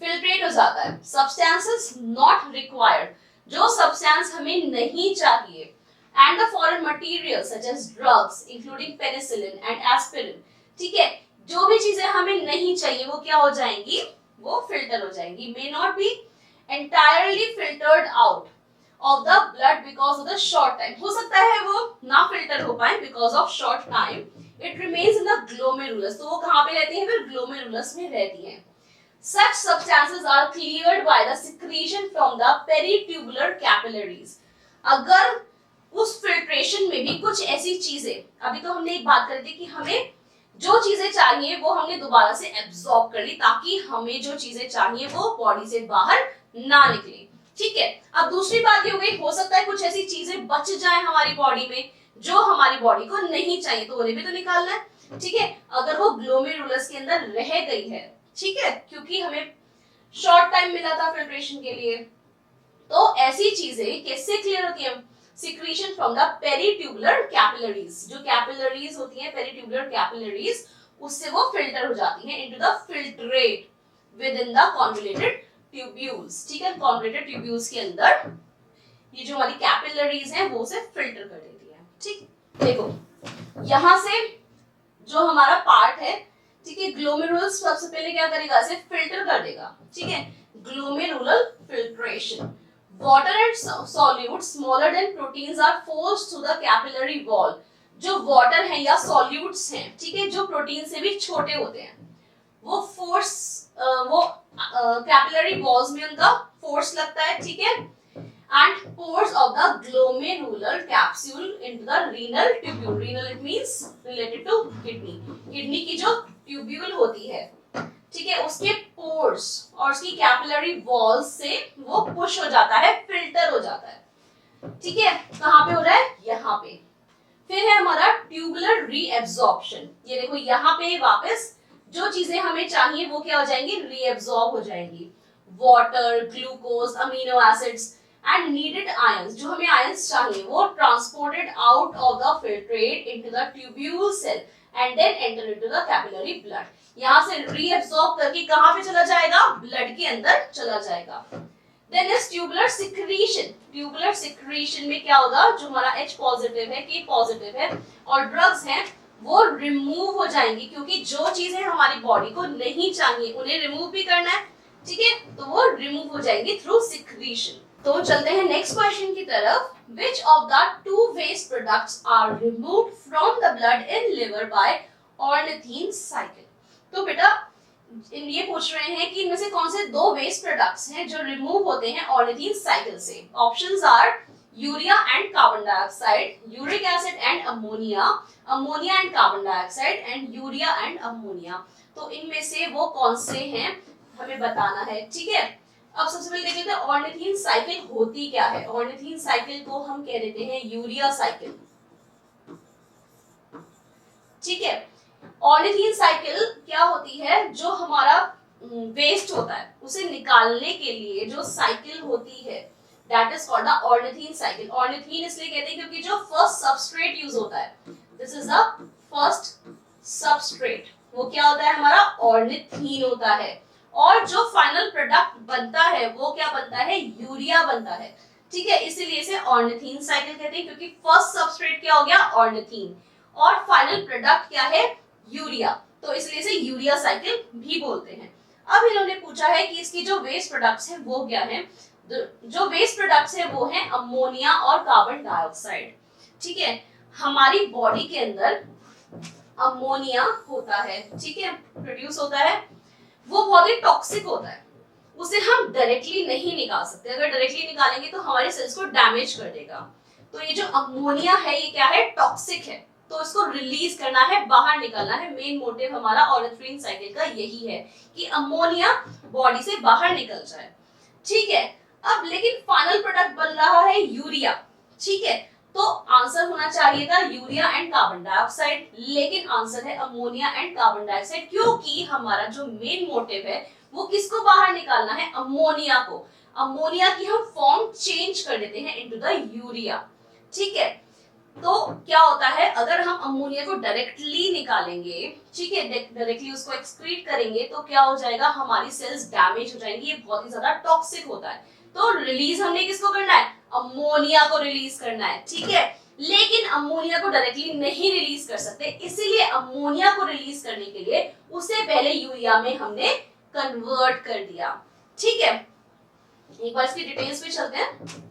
filtrate हो जाता है. Substances not required, जो substance हमें नहीं चाहिए, and the foreign materials such as drugs including penicillin and aspirin. ठीक है, जो भी चीजें हमें नहीं चाहिए वो क्या हो जाएंगी? वो फिल्टर हो जाएंगी. May not be entirely filtered out of the blood because of the short time. हो सकता है वो ना फिल्टर हो पाए because of short time. It remains in the glomerulus, तो वो कहाँ पे रहती है? फिर ग्लोमेरुलस में रहती हैं. Such substances are cleared by the secretion from the peritubular capillaries. अगर उस फिल्ट्रेशन में भी कुछ ऐसी चीजें, अभी तो हमने एक बात करी थी कि हमें जो चीजें चाहिए वो हमने दोबारा से एब्जॉर्ब कर ली, ताकि हमें जो चीजें चाहिए वो बॉडी से बाहर ना निकले. ठीक है, अब दूसरी बात ये हो गई, हो सकता है कुछ ऐसी चीजें बच जाए हमारी बॉडी में जो हमारी बॉडी को नहीं चाहिए, तो उन्हें भी तो निकालना है. ठीक है, अगर वो ग्लोमेरुलस के अंदर रह गई है, ठीक है, क्योंकि हमें शॉर्ट टाइम मिला था फिल्ट्रेशन के लिए, तो ऐसी चीजें कैसे क्लियर होती है? secretion from the peritubular capillaries, जो capillaries होती हैं peritubular capillaries, उससे वो फिल्टर हो जाती हैं into the filtrate within the convoluted tubules. ठीक है, convoluted tubules के अंदर ये जो हमारी capillaries हैं वो उसे फिल्टर कर देती है. ठीक, देखो यहाँ से जो हमारा पार्ट है, ठीक है, ग्लोमेरुलस सबसे पहले क्या करेगा? इसे फिल्टर कर देगा. ठीक है, glomerular filtration. Water and solutes smaller than proteins are forced through the capillary wall. जो water है या solutes हैं, ठीक है, जो प्रोटीन से भी छोटे होते हैं, वो फोर्स वो कैपिलरी वॉल्स में उनका फोर्स लगता है. ठीक है, and pores of the glomerular capsule into the renal tubule. Renal it means related to kidney. Kidney की जो ट्यूब्यूल होती है, ठीक है, उसके पोर्स और उसकी कैपिलरी वॉल्स से वो पुश हो जाता है, फिल्टर हो जाता है. ठीक है, कहाँ पे हो रहा है? यहाँ पे. फिर है हमारा ट्यूबुलर रीएब्जॉर्प्शन. ये देखो यहाँ पे वापस जो चीजें हमें चाहिए वो क्या हो जाएंगी? रीएब्जॉर्ब हो जाएंगी. Water, glucose, amino acids and needed ions, जो हमें आयंस चाहिए वो transported out of the filtrate into the tubule cell and then enter into the capillary blood. यहाँ से रीएब्सॉर्ब करके कहाँ पे चला जाएगा? ब्लड के अंदर चला जाएगा. Then is tubular secretion. Tubular secretion में क्या होगा? जो हमारा H पॉजिटिव है, K पॉजिटिव है और ड्रग्स हैं वो रिमूव हो जाएंगी, क्योंकि जो चीजें हमारी बॉडी को नहीं चाहिए उन्हें रिमूव भी करना है, ठीक है, तो वो रिमूव हो जाएंगी थ्रू सिक्रीशन। तो चलते हैं नेक्स्ट क्वेश्चन की तरफ। Which of the two waste products are removed from the blood in liver by ornithine cycle? तो बेटा ये पूछ रहे हैं कि इनमें से कौन से दो वेस्ट प्रोडक्ट्स हैं जो रिमूव होते हैं ऑर्निथीन साइकिल से। Options are urea and carbon dioxide, uric acid and ammonia, ammonia and carbon dioxide, and urea and ammonia. तो इनमें से वो कौन से हैं हमें बताना है, ठीक है। अब सबसे पहले देख लेते हैं ऑर्निथीन साइकिल होती क्या है। ऑर्निथीन साइकिल को हम कह देते हैं यूरिया साइकिल, ठीक है। ऑर्निथीन साइकिल क्या होती है, जो हमारा वेस्ट होता है उसे निकालने के लिए जो साइकिल होती है, that is called the ornithine cycle. Ornithine इसलिए कहते हैं क्योंकि जो फर्स्ट सबस्ट्रेट यूज होता है, this is the first substrate, वो क्या होता है हमारा ऑर्निथीन होता है। और जो फाइनल प्रोडक्ट बनता है वो क्या बनता है, यूरिया बनता है, ठीक है। इसीलिए इसे ऑर्निथीन साइकिल कहते हैं, क्योंकि फर्स्ट सबस्ट्रेट क्या हो गया ऑर्निथीन, और फाइनल प्रोडक्ट क्या है यूरिया, तो इसलिए इसे यूरिया साइकिल भी बोलते हैं। अब इन्होंने पूछा है कि इसकी जो वेस्ट प्रोडक्ट्स हैं वो क्या हैं। जो वेस्ट प्रोडक्ट्स हैं वो हैं अमोनिया और कार्बन डाइऑक्साइड, ठीक है। हमारी बॉडी के अंदर अमोनिया होता है, ठीक है, प्रोड्यूस होता है, वो बहुत ही टॉक्सिक होता है, उसे हम डायरेक्टली नहीं निकाल सकते। अगर डायरेक्टली निकालेंगे तो हमारे सेल्स को डैमेज कर देगा। तो ये जो अमोनिया है ये क्या है, टॉक्सिक है, तो इसको रिलीज करना है, बाहर निकालना है। मेन मोटिव हमारा ऑर्निथीन साइकिल का यही है कि अमोनिया बॉडी से बाहर निकल जाए, ठीक है। अब लेकिन फाइनल प्रोडक्ट बन रहा है यूरिया, ठीक है, तो आंसर होना चाहिए था यूरिया एंड कार्बन डाइऑक्साइड, लेकिन आंसर है अमोनिया एंड कार्बन डाइऑक्साइड, क्योंकि हमारा जो मेन मोटिव है वो किसको बाहर निकालना है, अमोनिया को। अमोनिया की हम फॉर्म चेंज कर देते हैं इनटू द यूरिया, ठीक है। तो क्या होता है, अगर हम अमोनिया को डायरेक्टली निकालेंगे, ठीक है, डायरेक्टली उसको एक्सक्रीट करेंगे, तो क्या हो जाएगा, हमारी सेल्स डैमेज हो जाएंगी, ये बहुत ही ज्यादा टॉक्सिक होता है। तो रिलीज हमने किसको करना है, अमोनिया को रिलीज करना है, ठीक है। लेकिन अमोनिया को डायरेक्टली नहीं रिलीज कर सकते, इसीलिए अमोनिया को रिलीज करने के लिए उसे पहले यूरिया में हमने कन्वर्ट कर दिया, ठीक है। एक बार इसकी डिटेल्स पे चलते हैं।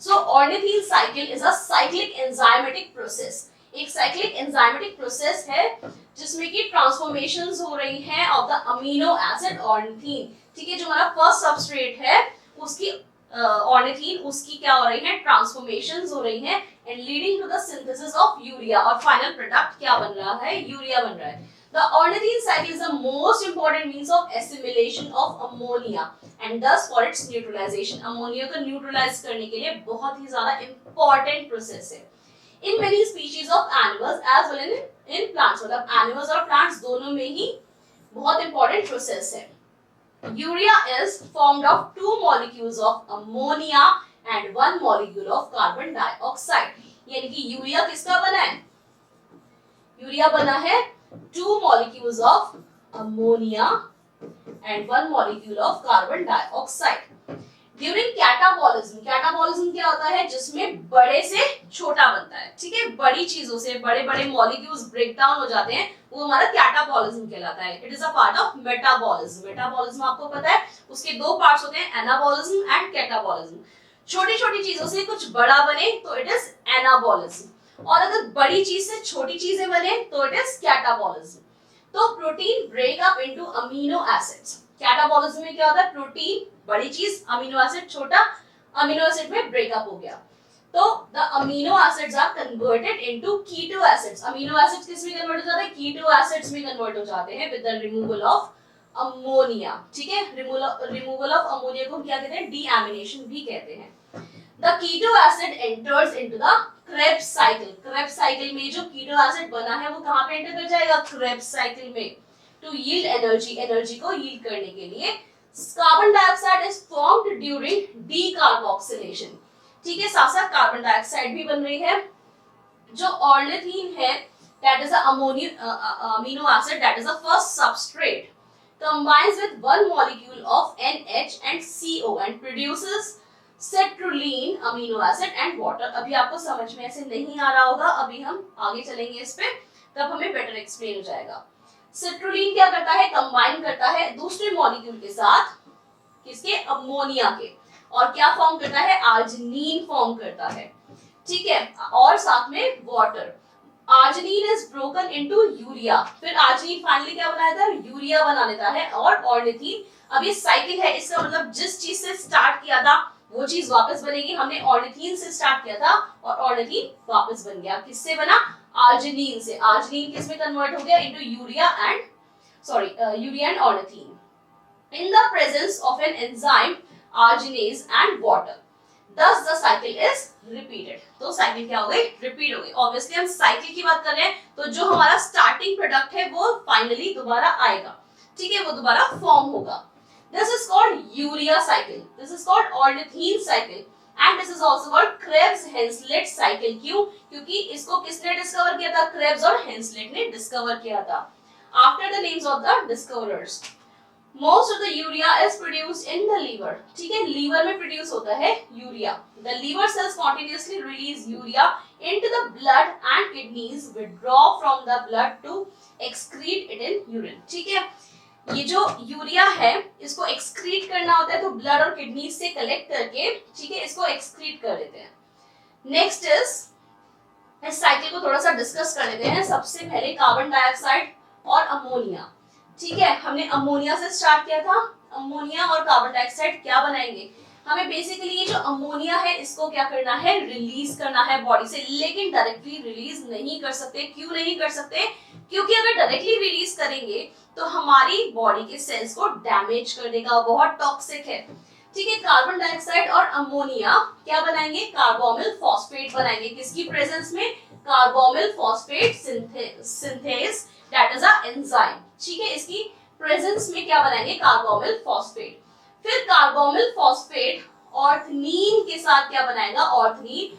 So ornithine cycle is a cyclic enzymatic process. एक cyclic enzymatic process है जिसमें कि ट्रांसफॉर्मेशंस हो रही हैं of the amino acid ornithine, ठीक है। जो हमारा फर्स्ट सबस्ट्रेट है उसकी ऑर्निथीन, उसकी क्या हो रही है, ट्रांसफॉर्मेशंस हो रही हैं, and leading to the synthesis of urea, और फाइनल प्रोडक्ट क्या बन रहा है, यूरिया बन रहा है। The ornithine cycle is the most important means of assimilation of ammonia and thus for its neutralization. Ammonia को न्यूट्रलाइज करने के लिए बहुत ही ज्यादा इंपॉर्टेंट प्रोसेस है। In many species of animals as well in plants, मतलब एनिमल्स और plants दोनों में ही बहुत इंपॉर्टेंट प्रोसेस है। Urea is formed of 2 molecules of ammonia and 1 molecule of carbon dioxide. यानी कि यूरिया किसका बना है, यूरिया बना है 2 molecules of ammonia and 1 molecule of carbon dioxide. During catabolism, catabolism क्या होता है, जिसमें बड़े से छोटा बनता है, ठीक है, बड़ी चीजों से बड़े बड़े मॉलिक्यूल्स ब्रेक डाउन हो जाते हैं, वो हमारा कैटाबॉलिज्म कहलाता है। It is a part of metabolism. Metabolism आपको पता है उसके दो पार्ट्स होते हैं, एनाबॉलिज्म एंड कैटाबॉलिज्म। छोटी छोटी चीजों से कुछ बड़ा बने तो इट इज एनाबॉलिज्म, और अगर बड़ी चीज से छोटी चीजें बने तो इट इज कैटाबॉलिज्म। तो protein break up into amino acids. Catabolism में क्या होता है, प्रोटीन बड़ी चीज, अमीनो एसिड छोटा, अमीनो एसिड में ब्रेकअप हो गया, तो the amino acids are converted into keto acids. Amino acids किस में कन्वर्ट हो जाते हैं, कीटो एसिड्स में कन्वर्ट हो जाते हैं with the removal of ammonia, ठीक है। रिमूवल ऑफ अमोनिया को हम क्या कहते हैं, डीएमिनेशन भी कहते हैं। The keto acid enters into the Krebs cycle. Krebs cycle में जो keto acid बना है वो कहाँ पे enter कर जाएगा, Krebs cycle में, to yield energy, energy को yield करने के लिए। Carbon dioxide is formed during decarboxylation, ठीक है, साथ साथ कार्बन डाइऑक्साइड भी बन रही है। जो ऑर्निथीन है that is a amino acid, that is the first substrate, combines with one molecule of NH and CO and produces citrulline amino acid and water. अभी आपको समझ में ऐसे नहीं आ रहा होगा, अभी हम आगे चलेंगे इस पे, तब हमें बेटर एक्सप्लेन हो जाएगा। सिट्रुलिन क्या करता है, कंबाइन करता है दूसरे मॉलिक्यूल के साथ, किसके, अमोनिया के, और क्या फॉर्म करता है, आर्जिनिन फॉर्म करता है, ठीक है, और साथ में water. Arginine is broken into urea, फिर आर्जिनिन फाइनली क्या बना देता है, यूरिया बना देता है, और ऑर्निथीन। अब ये साइकिल है, इसका मतलब जिस चीज से स्टार्ट किया था वो चीज वापस बनेगी। हमने ऑर्निथीन से स्टार्ट किया था और ऑर्निथीन वापस बन गया, किससे बना, आर्जिनिन से। आर्जिनिन किस में कन्वर्ट हो गया, into urea and urea and ornithine in the presence of an enzyme arginase and water, thus the cycle is repeated। तो साइकिल क्या हो गई, रिपीट हो गई। ऑब्वियसली हम साइकिल की बात कर रहे हैं, तो जो हमारा स्टार्टिंग प्रोडक्ट है वो फाइनली दोबारा आएगा, ठीक है, वो दोबारा फॉर्म होगा। This is called urea cycle, this is called ornithine cycle and this is also called Krebs-Henselt cycle। क्यों, क्योंकि इसको किसने डिस्कवर किया था, क्रेब्स और हेंसलेट ने डिस्कवर किया था। After the names of the discoverers, most of the urea is produced in the liver, ठीक है, लीवर में प्रोड्यूस होता है urea. The liver cells continuously release urea into the blood and kidneys withdraw from the blood to excrete it in urine, ठीक है। ये जो urea है इसको एक्सक्रीट करना होता है, तो ब्लड और किडनी से कलेक्ट करके, ठीक है, इसको एक्सक्रीट कर देते हैं। नेक्स्ट इज, इस साइकिल को थोड़ा सा डिस्कस कर लेते हैं। सबसे पहले कार्बन डाइऑक्साइड और अमोनिया, ठीक है, हमने अमोनिया से स्टार्ट किया था। अमोनिया और कार्बन डाइऑक्साइड क्या बनाएंगे, हमें बेसिकली ये जो अमोनिया है इसको क्या करना है, रिलीज करना है बॉडी से, लेकिन डायरेक्टली रिलीज नहीं कर सकते। क्यों नहीं कर सकते, क्योंकि अगर डायरेक्टली रिलीज करेंगे तो हमारी बॉडी के सेल्स को डैमेज कर देगा, बहुत टॉक्सिक है, ठीक है। कार्बन डाइऑक्साइड और अमोनिया क्या बनाएंगे, कार्बोमिल फॉस्फेट बनाएंगे, किसकी प्रेजेंस में, carbamoyl phosphate synthase, that is a enzyme, ठीक है, इसकी प्रेजेंस में क्या बनाएंगे, कार्बोमिल फॉस्फेट। फिर कार्बोमिल फॉस्फेट ऑर्थनीन के साथ क्या बनाएगा, ऑर्थनीन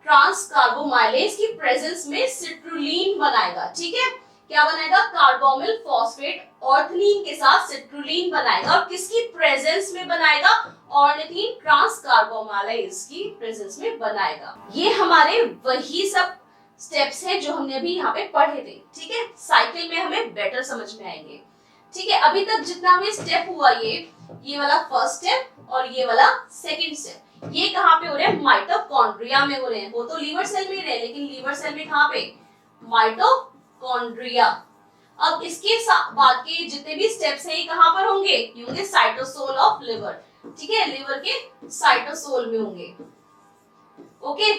ट्रांस कार्बोमाइलेज की प्रेजेंस में सिट्रुलिन बनाएगा, ठीक है, क्या बनाएगा, कार्बोमिल फॉस्फेट ऑर्थनीन के साथ सिट्रुलिन बनाएगा, और किसकी प्रेजेंस में बनाएगा, ऑर्निथीन ट्रांस कार्बोमाइलेज की प्रेजेंस में बनाएगा। ये हमारे वही सब स्टेप्स हैं जो हमने अभी यहाँ पे पढ़े थे, ठीक है, साइकिल में हमें बेटर समझ में आएंगे, ठीक है। अभी तक जितना हमें स्टेप हुआ, ये वाला फर्स्ट स्टेप और ये वाला सेकंड स्टेप, ये कहाँ पे हो रहे हैं, माइटोकॉन्ड्रिया में हो रहे हैं। वो तो लीवर सेल में ही रहे, लेकिन लीवर सेल में कहाँ पे, माइटोकॉन्ड्रिया। अब इसके बाद के जितने भी स्टेप्स हैं ये कहाँ पर होंगे, ये होंगे साइटोसोल ऑफ लिवर, ठीक है, लिवर के साइटोसोल में होंगे, ओके।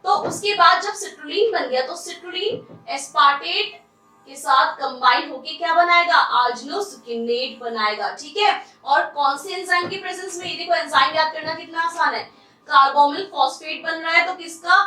तो उसके बाद जब सिट्रुलिन बन गया तो सिट्रुलिन एस्पार्टेट के साथ कंबाइन होके क्या बनाएगा, आर्जिनोसुकिनेट बनाएगा, ठीक है। और कौन से एंजाइम की प्रेजेंस में, ये देखो एंजाइम याद करना कितना आसान है, कार्बोमिल फॉस्फेट बन रहा है तो किसका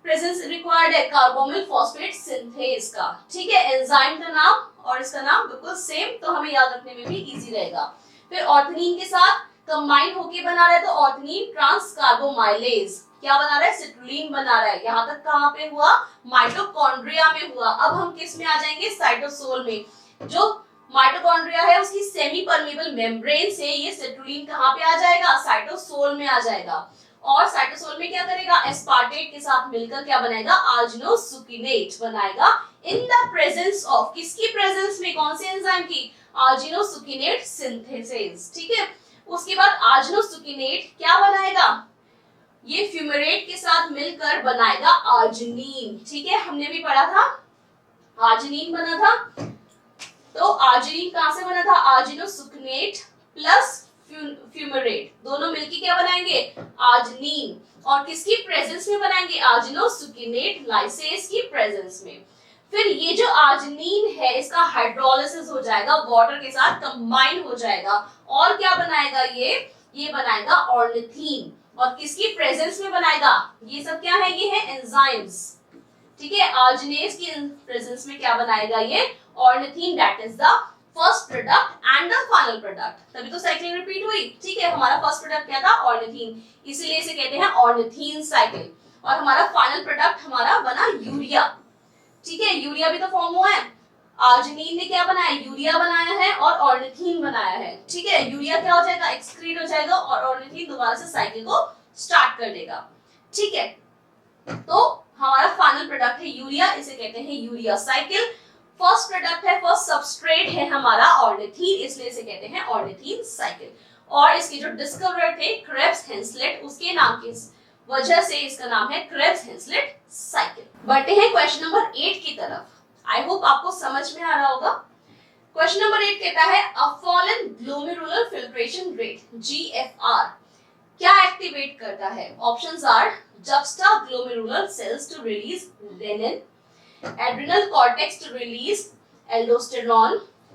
प्रेजेंस रिक्वायर्ड है, कार्बोमिल फॉस्फेट सिंथेस का, ठीक है। एंजाइम का नाम और इसका नाम बिल्कुल सेम, तो हमें याद रखने में भी इजी रहेगा। फिर ऑर्थनीन के साथ कंबाइन होके बना रहा है तो ऑर्थनीन ट्रांस कार्बोमाइलेज क्या बना रहा है, सिट्रुलिन बना रहा है। यहाँ तक कहाँ पे हुआ, माइटोकॉन्ड्रिया में हुआ। अब हम किस में आ जाएंगे, साइटोसोल में। जो माइटोकॉन्ड्रिया है उसकी सेमी परमेबल मेम्ब्रेन से ये सिट्रुलिन कहाँ पे आ जाएगा, साइटोसोल में आ जाएगा। और साइटोसोल में क्या करेगा, एस्पार्टेट के साथ मिलकर क्या बनाएगा, आर्जिनोसुकिनेट बनाएगा, इन द प्रेजेंस ऑफ, किसकी प्रेजेंस में, कौन से एंजाइम की, आर्जिनोसुकिनेट सिंथेसिस, ठीक है। उसके बाद आर्जिनोसुकिनेट क्या बनाएगा, ये फ्यूमेरेट के साथ मिलकर बनाएगा आर्जिनिन, ठीक है, हमने भी पढ़ा था आर्जिनिन बना था। तो आर्जिनिन कहां से बना था, आर्जिनोसुकिनेट प्लस फ्यूमेरेट दोनों मिलकर क्या बनाएंगे, आर्जिनिन, और किसकी प्रेजेंस में बनाएंगे, आर्जिनोसुकिनेट लाइसेस की प्रेजेंस में। फिर ये जो आर्जिनिन है इसका हाइड्रोलिसिस हो जाएगा, वाटर के साथ कंबाइन हो जाएगा, और क्या बनाएगा, ये बनाएगा ऑर्निथीन, और किसकी प्रेजेंस में बनाएगा, ये सब क्या है, ये है एंजाइम्स, ठीक है। आर्जिनेज की प्रेजेंस में क्या बनाएगा, ये ornithine, that is the first product and the final product. तभी तो साइकिल रिपीट हुई, ठीक है। हमारा फर्स्ट प्रोडक्ट क्या था, ऑर्निथीन, इसीलिए इसे कहते हैं ऑर्निथीन साइकिल। और हमारा फाइनल प्रोडक्ट हमारा बना यूरिया, ठीक है, यूरिया भी तो फॉर्म हुआ है। आर्जिनिन ने क्या बनाया, यूरिया बनाया है और ऑर्निथीन बनाया है, ठीक है। यूरिया क्या हो जाएगा, एक्सक्रीट हो जाएगा और ऑर्निथीन दोबारा से साइकिल को स्टार्ट कर देगा, ठीक है। तो हमारा फाइनल प्रोडक्ट है यूरिया, इसे कहते हैं यूरिया साइकिल। फर्स्ट प्रोडक्ट है, फर्स्ट सबस्ट्रेट है हमारा ऑर्निथीन, इसलिए इसे कहते हैं ऑर्निथीन साइकिल। और इसके जो डिस्कवरर थे क्रेब्स हेंसलेट, उसके नाम की वजह से इसका नाम है क्रेब्स हेंसलेट साइकिल। बढ़ते हैं क्वेश्चन नंबर 8 की तरफ। आई होप आपको समझ में आ रहा होगा। क्वेश्चन नंबर 8 कहता है a fallen glomerular filtration rate GFR क्या एक्टिवेट करता है? Options are juxtaglomerular cells to release renin, adrenal cortex to release aldosterone,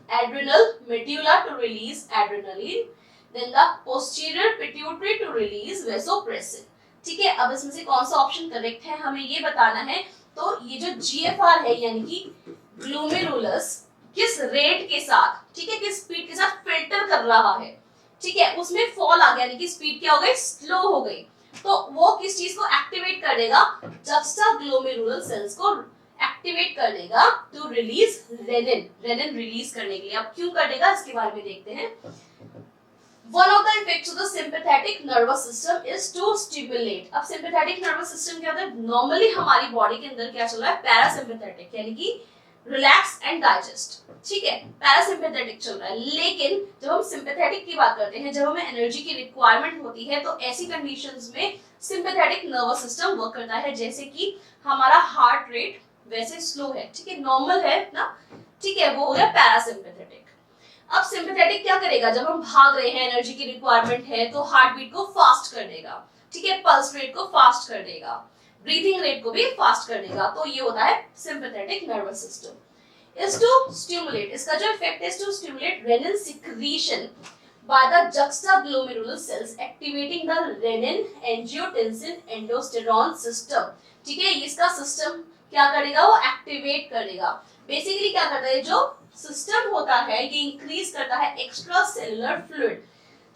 adrenal medulla to release adrenaline, then the posterior pituitary to release vasopressin। ठीक है, अब इसमें से कौन सा ऑप्शन करेक्ट है हमें ये बताना है। तो ये जो GFR है यानी कि ग्लोमेरुलस किस रेट के साथ, ठीक है, किस स्पीड के साथ फिल्टर कर रहा है, ठीक है, उसमें फॉल आ गया यानी कि स्पीड क्या हो गई, स्लो हो गई। तो वो किस चीज को एक्टिवेट कर देगा, juxtaglomerular सेल्स को एक्टिवेट कर देगा to release renin, renin release करने के लिए। अब क्यों कर देगा इसके बारे में देखते हैं। One of the effects of the sympathetic nervous system is to stimulate। अब sympathetic nervous system क्या होता है, नॉर्मली हमारी बॉडी के अंदर क्या चल रहा है, पैरासिम्पैथेटिक यानी कि रिलैक्स एंड डाइजेस्ट, ठीक है, पैरासिम्पैथेटिक चल रहा है। लेकिन जब हम सिंपैथेटिक की बात करते हैं, जब हमें एनर्जी की रिक्वायरमेंट होती है, तो ऐसी कंडीशंस में सिंपैथेटिक नर्वस सिस्टम वर्क करता है। जैसे कि हमारा हार्ट रेट वैसे स्लो है, ठीक है, नॉर्मल है ना, ठीक है, वो हो गया पैरासिम्पैथेटिक। अब सिंपैथेटिक क्या करेगा, जब हम भाग रहे हैं, एनर्जी की रिक्वायरमेंट है, तो हार्ट बीट को फास्ट कर देगा, ठीक है, पल्स रेट को फास्ट कर देगा, ब्रीथिंग रेट को भी फास्ट कर देगा। तो ये होता है sympathetic nervous system. Is to stimulate, इसका जो इफेक्ट है to stimulate renin secretion by the juxtaglomerular cells activating the renin angiotensin aldosterone system। ठीक है, इसका सिस्टम क्या करेगा, वो एक्टिवेट करेगा। बेसिकली क्या करता है, जो सिस्टम होता है ये इंक्रीज करता है एक्स्ट्रा सेलुलर फ्लूइड।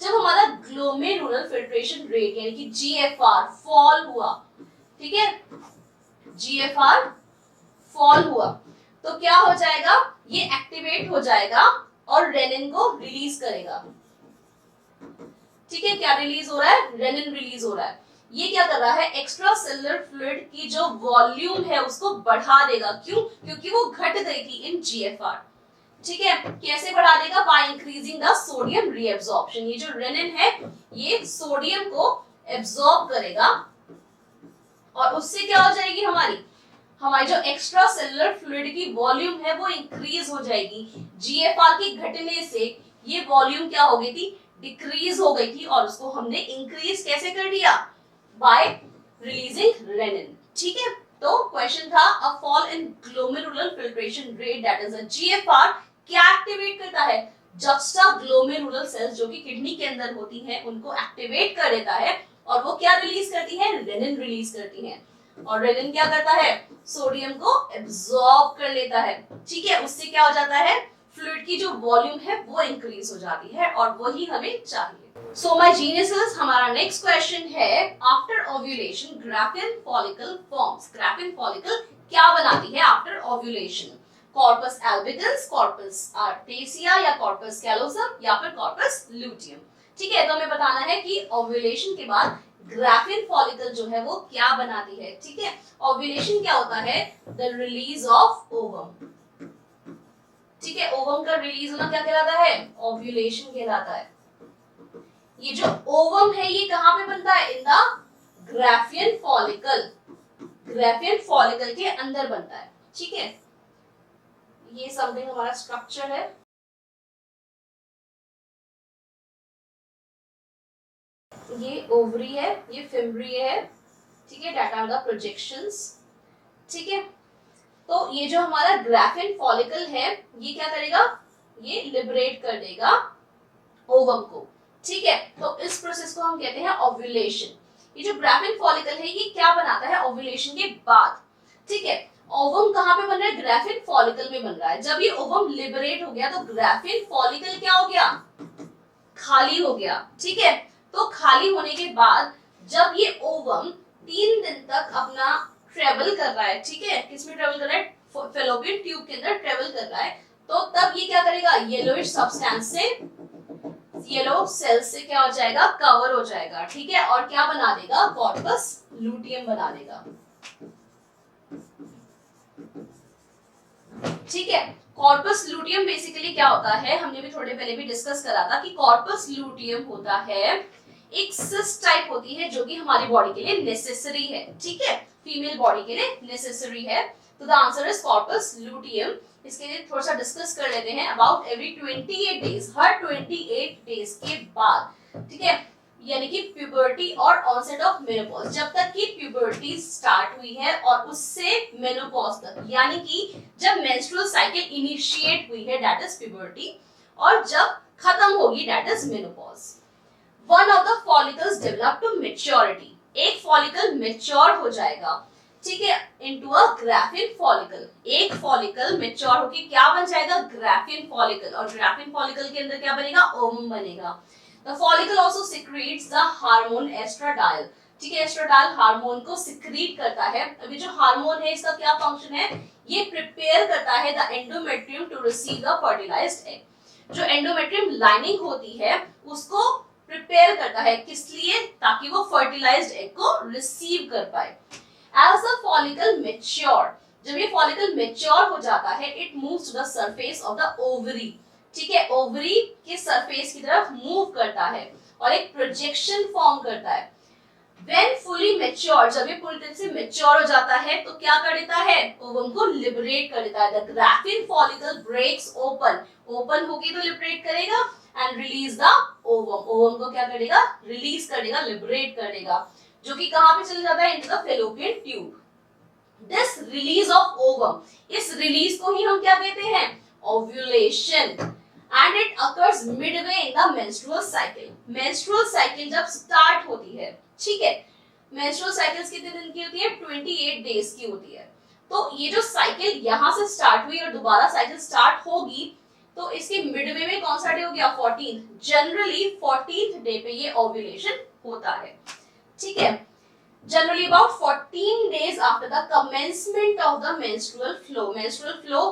जब हमारा ग्लोमेरुलर फिल्ट्रेशन रेट यानी कि GFR फॉल हुआ, ठीक है, GFR फॉल हुआ तो क्या हो जाएगा, ये एक्टिवेट हो जाएगा और रेनिन को रिलीज करेगा। ठीक है, क्या रिलीज हो रहा है, रेनिन रिलीज हो रहा है। ये क्या कर रहा है, एक्स्ट्रा सेलुलर फ्लूइड की जो वॉल्यूम है उसको बढ़ा देगा। क्यों, क्योंकि वो घट गई थी इन GFR। ठीक है, कैसे बढ़ा देगा, by increasing the sodium reabsorption. ये जो रेनिन है ये सोडियम को एब्जॉर्ब करेगा और उससे क्या हो जाएगी, हमारी जो एक्स्ट्रा सेलुलर फ्लूइड की वॉल्यूम है वो इंक्रीज हो जाएगी। GFR के घटने से ये वॉल्यूम क्या हो गई थी, डिक्रीज हो गई थी, और उसको हमने इंक्रीज कैसे कर दिया, बाय रिलीजिंग रेनिन। ठीक है, तो क्वेश्चन था a fall in glomerular filtration rate that is a GFR क्या एक्टिवेट करता है, juxtaglomerular सेल्स जो कि किडनी के अंदर होती हैं उनको एक्टिवेट कर देता है और वो क्या रिलीज करती है, रेनिन रिलीज करती है। और रेनिन क्या करता है, सोडियम को एब्जॉर्ब कर लेता है। ठीक है, उससे क्या हो जाता है, फ्लूइड की जो वॉल्यूम है वो इंक्रीज हो जाती है और वही हमें चाहिए। सो माय जीनियसेस, हमारा नेक्स्ट क्वेश्चन है after ovulation graphene follicle forms. Graphene follicle क्या बनाती है आफ्टर ओव्यूलेशन, कॉर्पस एल्बिगन्स, कॉर्पस आर्टेसिया या कॉर्पस कैलोसम या फिर कॉर्पस लूटियम। ठीक है, तो हमें बताना है कि ओव्यूलेशन के बाद ग्राफिन फॉलिकल जो है वो क्या बनाती है। ठीक है, ओव्यूलेशन क्या होता है, द रिलीज ऑफ ओवम। ठीक है, ओवम का रिलीज होना क्या कहलाता है, ओव्यूलेशन कहलाता है। ये जो ओवम है ये कहां पे बनता है, in the Graafian follicle, Graafian follicle के अंदर बनता है। ठीक है, ये समथिंग हमारा स्ट्रक्चर है। ये ओवरी है, ये फिम्ब्री है। ठीक है, दैट आर द प्रोजेक्शंस। ठीक है, तो ये जो हमारा ग्राफिन फॉलिकल है ये क्या करेगा, ये लिबरेट कर देगा ओवम को। ठीक है, तो इस प्रोसेस को हम कहते हैं ओव्यूलेशन। ये जो ग्राफिन फॉलिकल है ये क्या बनाता है ओव्यूलेशन के बाद। ठीक है, ओवम कहां पे बन रहा है, ग्राफिन फॉलिकल में बन रहा है। जब ये ओवम लिबरेट हो गया तो ग्राफिन फॉलिकल क्या हो गया, खाली हो गया। ठीक है, तो खाली होने के बाद जब ये ओवम 3 दिन तक अपना ट्रेवल कर रहा है, ठीक है, किसमें ट्रेवल कर रहा है, फेलोपियन ट्यूब के अंदर ट्रेवल कर रहा है, तो तब ये क्या करेगा, येलोइश सब्सटेंस से, येलो सेल से क्या हो जाएगा, कवर हो जाएगा, ठीक है, और क्या बना देगा, कॉर्पस लूटियम बना देगा, ठीक है। कॉर्पस लूटियम बेसिकली क्या होता है, हमने भी थोड़े पहले भी डिस्कस करा था कि कॉर्पस लूटियम होता है एक सिस्ट टाइप होती है जो कि हमारी बॉडी के लिए नेसेसरी है, ठीक है, फीमेल बॉडी के लिए नेसेसरी है, तो the answer is corpus luteum. इसके लिए थोड़ा सा डिस्कस कर लेते हैं। About every 28 days, her 28 days के बाद, ठीक है, यानी कि प्यूबर्टी और ऑनसेट ऑफ मेनोपॉज, जब तक कि प्यूबर्टी स्टार्ट हुई है और उससे मेनोपॉज तक, यानी कि जब मेंस्ट्रुअल साइकिल इनिशिएट हुई है दैट इज प्यूबर्टी, और जब खत्म होगी that is menopause. One of the follicles develop to maturity, एक फॉलिकल मैच्योर हो जाएगा, ठीक है, इनटू अ ग्राफिन फॉलिकल, एक फॉलिकल मैच्योर होके क्या बन जाएगा, ग्राफिन फॉलिकल, और ग्राफिन फॉलिकल के अंदर क्या बनेगा, ओवम बनेगा। The follicle also secretes the hormone estradiol, ठीक है, एस्ट्राडाइल हार्मोन को सिक्रीट करता है। अभी जो हार्मोन है इसका क्या फंक्शन है, ये प्रिपेयर करता है the endometrium to receive the fertilized egg, जो एंडोमेट्रियम लाइनिंग होती है उसको प्रिपेयर करता है, किस लिए, ताकि वो फर्टिलाइज्ड एग को रिसीव कर पाए। As the follicle mature, जब ये follicle mature हो जाता है, it moves to the surface of the ovary, ठीक है, ओवरी के सरफेस की तरफ मूव करता है और एक प्रोजेक्शन फॉर्म करता है। When fully mature, जब ये पूरी तरह से मैच्योर हो जाता है तो क्या कर देता है, ओवम को लिबरेट कर देता है। The graphene follicle breaks open, open होके तो लिबरेट करेगा and release the ovum, ovum को क्या करेगा, रिलीज कर देगा, लिबरेट कर देगा, जो कि कहां पे चले जाता है, into the fallopian tube. This release of ovum, इस रिलीज को ही हम क्या कहते हैं, ovulation, and it occurs midway in the menstrual cycle, menstrual cycle जब स्टार्ट होती है, ठीक है, menstrual cycles कितने दिन की होती है, 28 डेज की होती है, तो ये जो साइकिल यहाँ से स्टार्ट हुई और दोबारा साइकिल स्टार्ट होगी, तो इसके मिडवे में कौन सा डे हो गया, 14th, जनरली 14th डे पे ये ओव्यूलेशन होता है, ठीक है, generally about 14 days after the commencement of the menstrual flow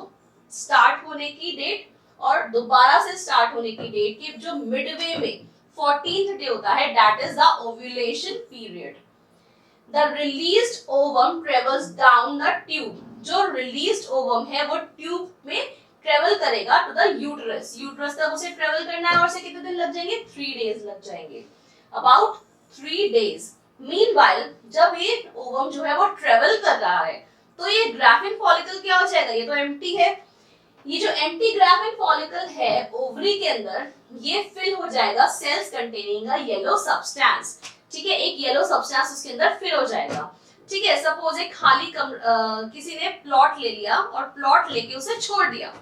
start होने की डेट और दोबारा से स्टार्ट होने की डेट की जो मिडवे में 14th डे होता है, that is the ovulation period. The released ovum travels down the tube, जो रिलीज्ड ओवम है वो ट्यूब में ट्रेवल करेगा टू द यूटरस, यूटरस तक उसे ट्रेवल करना है और उसे कितने दिन लग जाएंगे, 3 डेज लग जाएंगे, अबाउट 3 डेज। मीनवाइल जब ये ओवम जो है वो ट्रेवल कर रहा है तो ये ग्राफिन फॉलिकल क्या हो जाएगा, ये तो एम्प्टी है, ये जो एम्प्टी ग्राफिन फॉलिकल है ओवरी के अंदर, ये फिल हो जाएगा cells containing a yellow substance, ठीक है, एक येलो सब्सटेंस उसके अंदर फिल हो जाएगा, ठीक है। सपोज एक खाली किसी ने प्लॉट ले लिया और प्लॉट लेके उसे छोड़ दिया,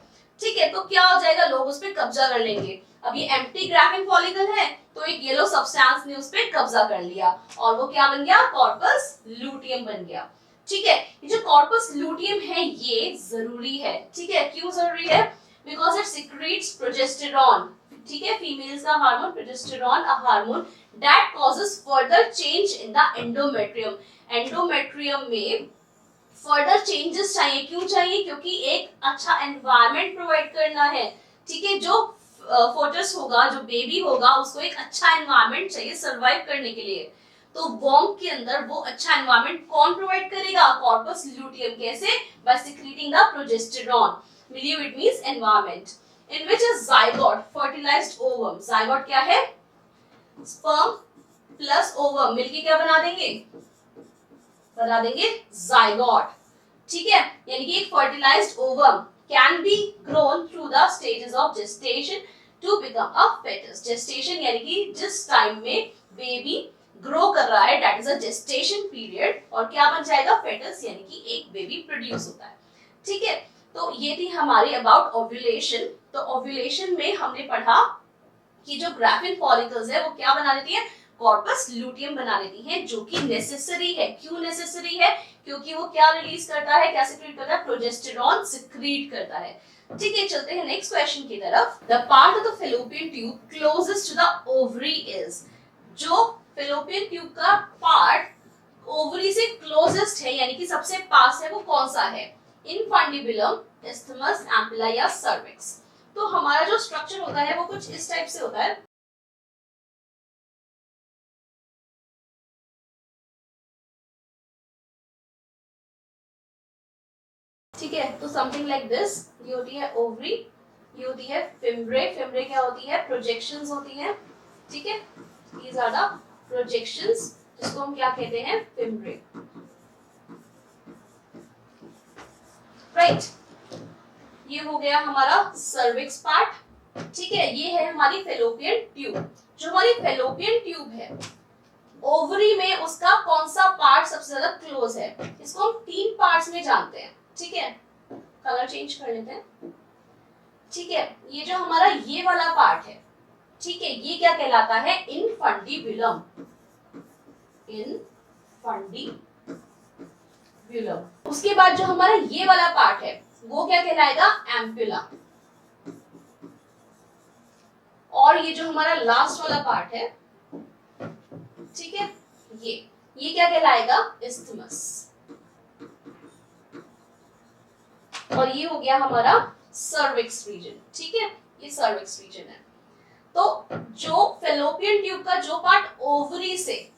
ठीक है, तो क्या हो जाएगा, लोग उस पर कब्जा कर लेंगे। अब ये एम्प्टी ग्राफिन फॉलिकल है तो एक येलो सब्सटेंस ने उस पर कब्जा कर लिया और वो क्या बन गया, कॉर्पस लूटियम बन गया, ठीक है। ये जो कॉर्पस लूटियम है ये जरूरी है, ठीक है, क्यों जरूरी है, बिकॉज इट सिक्रीट्स प्रोजेस्टेरॉन, ठीक है, फीमेल्स का hormone progesterone, a hormone that causes further change in the endometrium, endometrium में फर्दर चेंजेस चाहिए, क्यों चाहिए, क्योंकि एक अच्छा एनवायरनमेंट प्रोवाइड करना है, ठीक है, जो फोटस होगा, जो बेबी होगा उसको एक अच्छा एनवायरनमेंट चाहिए सर्वाइव करने के लिए, तो वॉर्म के अंदर वो अच्छा एनवायरनमेंट कौन प्रोवाइड करेगा, कॉर्पस लूटियम, कैसे, by secreting the progesterone, milieu it means environment, in which a zygote fertilized ovum, zygote क्या है, स्पर्म प्लस ओवम मिलके क्या बना देंगे, बना देंगे ज़ायगोट, ठीक है, यानी कि एक fertilized ovum can be grown through the stages of gestation to become a foetus, gestation यानी कि जिस टाइम में बेबी ग्रो कर रहा है that is a gestation period, और क्या बन जाएगा, फेटस, यानी कि एक बेबी प्रोड्यूस होता है, ठीक है। तो ये थी हमारी अबाउट ओव्यूलेशन। तो ओव्यूलेशन में हमने पढ़ा कि जो ग्राफिन फॉलिकल्स है वो क्या बना देती है, कॉर्पस लूटियम बना देती है, जो कि नेसेसरी है, क्यों नेसेसरी है, क्योंकि वो क्या रिलीज करता है, क्या सिक्रीट करता है, प्रोजेस्टेरॉन सिक्रीट करता है, ठीक है। चलते हैं नेक्स्ट क्वेश्चन की तरफ। The part of the fallopian tube closest to the ovary is, जो फेलोपियन ट्यूब का पार्ट ओवरी से क्लोजेस्ट है यानी कि सबसे पास है वो कौन सा है, इनफंडिबुलम, isthmus, ampulla या cervix। तो हमारा जो स्ट्रक्चर होता है वो कुछ इस टाइप से होता है। ठीक है, तो समथिंग लाइक दिस। ये होती है ओवरी, ये होती है फिम्ब्रे। फिम्ब्रे क्या होती है? प्रोजेक्शंस होती हैं। ठीक है, दीज आर द प्रोजेक्शंस, जिसको हम क्या कहते हैं? फिम्ब्रे। राइट, ये हो गया हमारा सर्विक्स पार्ट। ठीक है, ये है हमारी फेलोपियन ट्यूब। जो हमारी फेलोपियन ट्यूब है, ओवरी में उसका कौन सा पार्ट सबसे ज्यादा क्लोज है? इसको हम 3 पार्ट्स में जानते हैं। ठीक है, कलर चेंज कर लेते हैं। ठीक है, ये जो हमारा ये वाला पार्ट है, ठीक है, ये क्या कहलाता है? इनफंडिबुलम। इनफंडिबुलम। उसके बाद जो हमारा ये वाला पार्ट है वो क्या कहलाएगा? एम्पुला। और ये जो हमारा लास्ट वाला पार्ट है, ठीक है, ये क्या कहलाएगा? इस्थमस। और ये हो गया हमारा सर्विक्स रीजन। ठीक है, ये सर्विक्स रीजन है। तो जो फेलोपियन ट्यूब का जो पार्ट ओवरी से,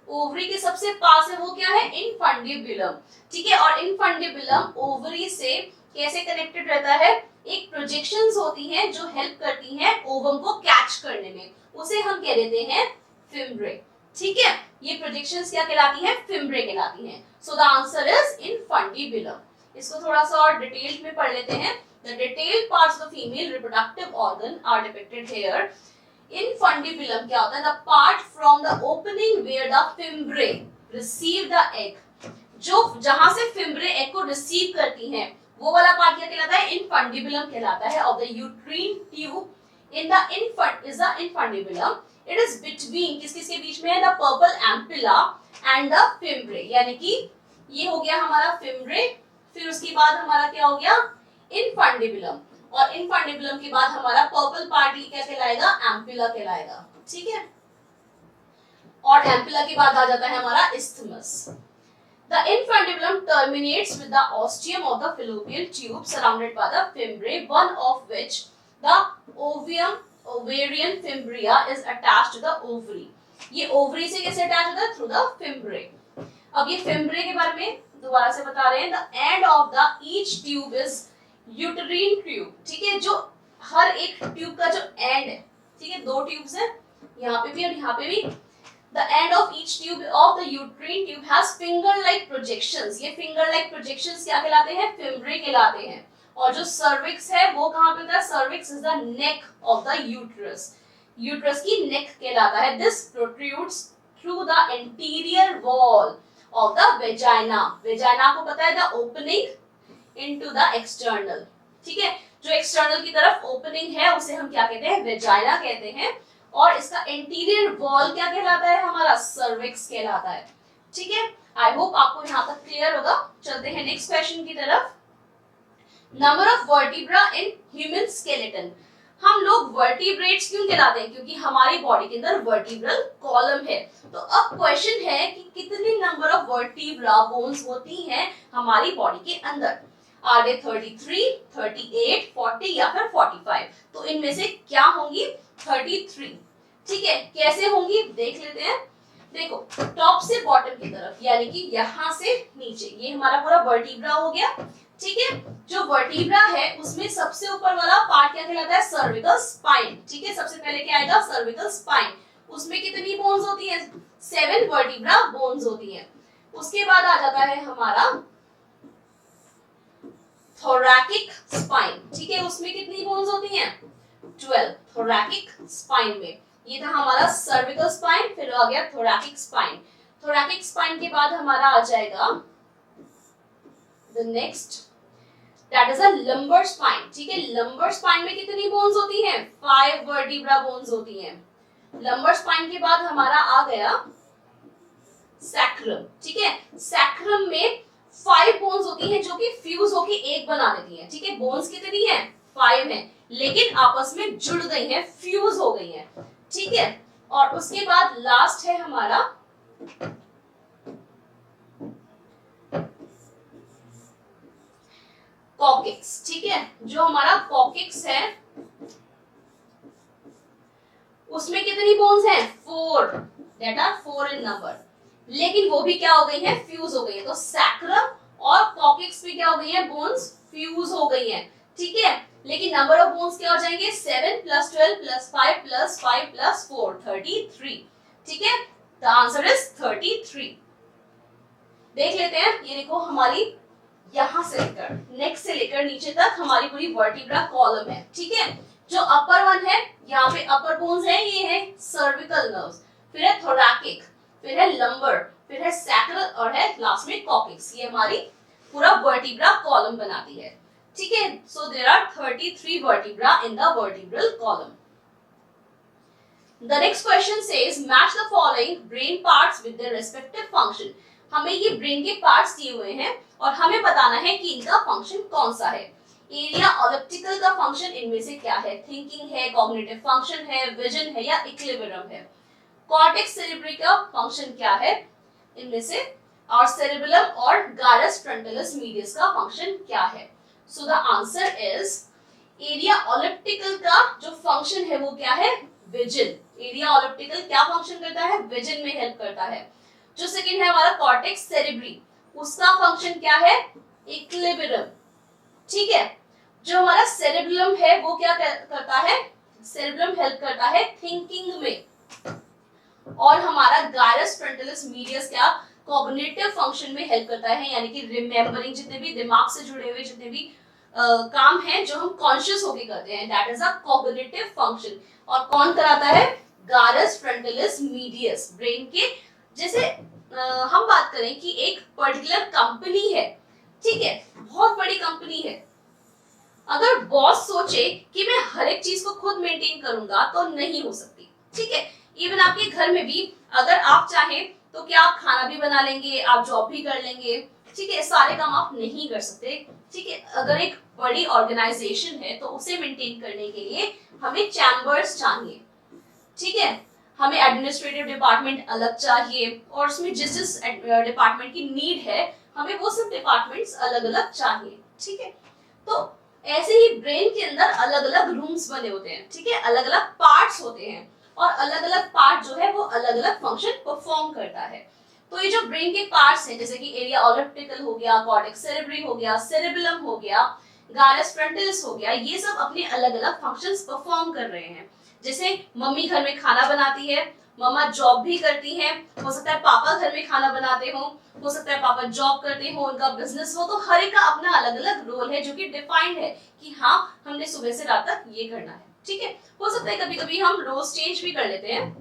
ओवरी के सबसे पास है, वो क्या है? इनफंडिबुलम। ठीक है, और इनफंडिबुलम ओवरी से कैसे कनेक्टेड रहता है? एक प्रोजेक्शंस होती हैं जो हेल्प करती हैं ओवम को कैच करने में, उसे हम कह देते हैं फिम्ब्रे। ठीक है, ये प्रोजेक्शंस क्या कहलाती हैं? फिम्ब्रे कहलाती हैं। सो द आंसर इज इनफंडिबुलम। इसको थोड़ा सा और डिटेल में पढ़ लेते हैं। The detailed parts of the female reproductive organ are depicted here. Infundibulum क्या होता है? The part from the opening where the fimbriae receive the egg. जो जहां से फिम्ब्रे एग को रिसीव करती हैं, वो वाला पार्ट क्या कहलाता है? इनफंडिबुलम कहलाता है। Of the uterine tube in the infant is the infundibulum. It is between किस-किस के बीच में है? The purple ampulla and the fimbriae। यानी कि ये हो गया हमारा फिम्ब्रे, फिर उसके बाद हमारा क्या हो गया? इनफंडिबुलम, और इनफंडिबुलम के बाद हमारा पर्पल पार्ट क्या कहलाएगा? एम्पुला कहलाएगा। ठीक है, और एम्पुला के बाद आ जाता है हमारा isthmus. The infundibulum terminates with the ostium of the fallopian tube surrounded by the fimbriae, one of which, the ovarian fimbria, is attached to the ovary. ये ओवरी से कैसे अटैच होता है? Through the fimbriae. अब ये fimbriae के बारे में दोबारा से बता रहे हैं। The end of the each tube is uterine tube. ठीक है, जो हर एक ट्यूब का जो एंड है, ठीक है, 2 ट्यूब्स हैं, यहाँ पे भी और यहाँ पे भी। The end of each tube of the uterine tube has finger like projections. ये फिंगर लाइक प्रोजेक्शंस क्या कहलाते हैं? फिम्ब्रे कहलाते हैं। और जो सर्विक्स है वो कहाँ पे होता है? Cervix is the neck of the uterus. Uterus की नेक कहलाता है। This protrudes through the interior wall of the vagina. Vagina को पता है, the opening into the external। ठीक है, जो एक्सटर्नल की तरफ ओपनिंग है उसे हम क्या कहते हैं? वेजाइना कहते हैं। और इसका इंटीरियर वॉल क्या कहलाता है? हमारा सर्विक्स कहलाता है। ठीक है, आई होप आपको यहाँ तक क्लियर होगा। चलते हैं नेक्स्ट क्वेश्चन की तरफ। Number of vertebra in human skeleton. हम लोग वर्टिब्रेट्स क्यों कहलाते हैं? क्योंकि हमारी बॉडी के अंदर वर्टिब्रल कॉलम है। तो अब क्वेश्चन है कि कितनी नंबर ऑफ वर्टिब्रा बोन्स होती हैं हमारी बॉडी के अंदर? Are they 33, 38, 40 या फिर 45? तो इनमें से क्या होंगी? 33। ठीक है, कैसे होंगी देख लेते हैं। देखो, टॉप से बॉटम की तरफ, यानी कि यहाँ से नीचे, ये हमारा पूरा वर्टिब्रा हो गया। ठीक है, जो वर्टिब्रा है उसमें सबसे ऊपर वाला पार्ट क्या कहलाता है? Cervical spine. ठीक है, सबसे पहले क्या आएगा? Cervical spine. उसमें कितनी बोन्स होती है? 7 वर्टिब्रा बोन्स होती है। उसके बाद आ जाता है हमारा थोरैकिक स्पाइन। ठीक है, उसमें कितनी बोन्स होती हैं? 12 थोरैकिक स्पाइन में। ये था हमारा सर्विकल स्पाइन, फिर आ गया थोरैकिक स्पाइन। थोरैकिक स्पाइन के बाद हमारा आ जाएगा the next, that is a lumbar spine. ठीक है, लंबर स्पाइन में कितनी बोन्स होती हैं? 5 वर्टिब्रा बोन्स होती हैं। लंबर स्पाइन के बाद हमारा आ गया सैक्रम। ठीक है, सैक्रम में 5 बोन्स होती हैं जो कि फ्यूज होके एक बना देती हैं। ठीक है, बोन्स कितनी हैं? 5 हैं, लेकिन आपस में जुड़ गई हैं, फ्यूज हो गई हैं। ठीक है, और उसके बाद लास्ट है हमारा कॉर्टेक्स, ठीक है। जो हमारा कॉर्टेक्स है उसमें कितनी बोन्स हैं? 4, दैट आर 4 इन नंबर। लेकिन वो भी क्या हो गई है? फ्यूज हो गई है। तो सैक्रम और कॉर्टेक्स भी क्या हो गई है? बोन्स फ्यूज हो गई हैं, ठीक है। लेकिन नंबर ऑफ बोन्स क्या हो जाएंगे? 7 + 12 + 5 + 5 + 4 33, ठीक है। The answer is 33। देख लेते हैं, ये देखो हमारी यहां से लेकर नेक से लेकर नीचे तक हमारी पूरी वर्टिब्रा कॉलम है, ठीक है। जो अपर वन है, यहाँ पे अपर बोन्स है, ये है सर्विकल नर्व्स, फिर है थोरैकिक, फिर है लंबर, फिर है सैक्रल और है लास्ट में कॉर्टेक्स। ये हमारी पूरा वर्टिब्रा कॉलम बनाती है, ठीक है। So there are 33 vertebra in the vertebral column. The next question says match the following brain parts with their respective function। हमें ये ब्रेन के पार्ट्स दिए हुए हैं और हमें बताना है कि इनका फंक्शन कौन सा है। एरिया ऑलिप्टिकल का फंक्शन इनमें से क्या है? थिंकिंग है, कॉग्निटिव फंक्शन है, विजन है या इक्विलिब्रियम है। कॉर्टेक्स सेरेब्रल का फंक्शन क्या है इनमें से, और सेरेबेलम और गायरस फ्रंटलिस मीडियस का फंक्शन क्या है। So the answer is area elliptical का जो फंक्शन है वो क्या है? विजन। एरिया ऑलिप्टिकल क्या फंक्शन करता है? विजन में हेल्प करता है। जो सेकंड है हमारा कॉर्टेक्स सेरेब्री, उसका फंक्शन क्या है? इक्विलिब्रियम, ठीक है। जो हमारा सेरेबेलम है वो क्या करता है? सेरेबेलम हेल्प करता है थिंकिंग में। और हमारा गायरस फ्रंटलिस मीडियस क्या? कॉग्निटिव फंक्शन में हेल्प करता है, यानी कि रिमेम्बरिंग, जितने भी दिमाग से जुड़े हुए जितने भी काम है जो हम कॉन्शियस होके करते हैं, that is a cognitive function. और कौन कराता है? Gyrus frontalis medius. ब्रेन के जैसे हम बात करें कि एक पर्टिकुलर कंपनी है, ठीक है, बहुत बड़ी कंपनी है, अगर बॉस सोचे कि मैं हर एक चीज को खुद मेंटेन करूंगा तो नहीं हो सकती, ठीक है। इवन आपके घर में भी अगर आप चाहें तो क्या आप खाना भी बना लेंगे, आप जॉब भी कर लेंगे, ठीक है, सारे काम आप नहीं कर सकते, ठीक है। अगर एक बड़ी ऑर्गेनाइजेशन है तो उसे मेंटेन करने के लिए हमें चैम्बर्स चाहिए, ठीक है। हमें एडमिनिस्ट्रेटिव डिपार्टमेंट अलग चाहिए और उसमें जिस जिस डिपार्टमेंट की नीड है हमें वो सब डिपार्टमेंट्स अलग अलग चाहिए, ठीक है। तो ऐसे ही ब्रेन के अंदर अलग अलग रूम्स बने होते हैं, ठीक है, अलग अलग पार्ट्स होते हैं और अलग अलग पार्ट जो है वो अलग अलग फंक्शन परफॉर्म करता है। तो ये जो ब्रेन के पार्ट्स हैं, जैसे कि एरिया ऑलिप्टिकल हो गया, कॉर्टेक्स सेरेब्री हो गया, सेरेबेलम हो गया, गायरस फ्रंटलिस हो गया, ये सब अपने अलग अलग फंक्शंस परफॉर्म कर रहे हैं। जैसे मम्मी घर में खाना बनाती है, मम्मा जॉब भी करती हैं, हो सकता है पापा घर में खाना बनाते हो सकता है पापा जॉब करते हो, उनका बिजनेस हो, तो हर एक का अपना अलग अलग रोल है जो कि डिफाइंड है कि हाँ हमने सुबह से रात तक ये करना है, ठीक है। हो सकता है कभी कभी हम रोज चेंज भी कर लेते हैं,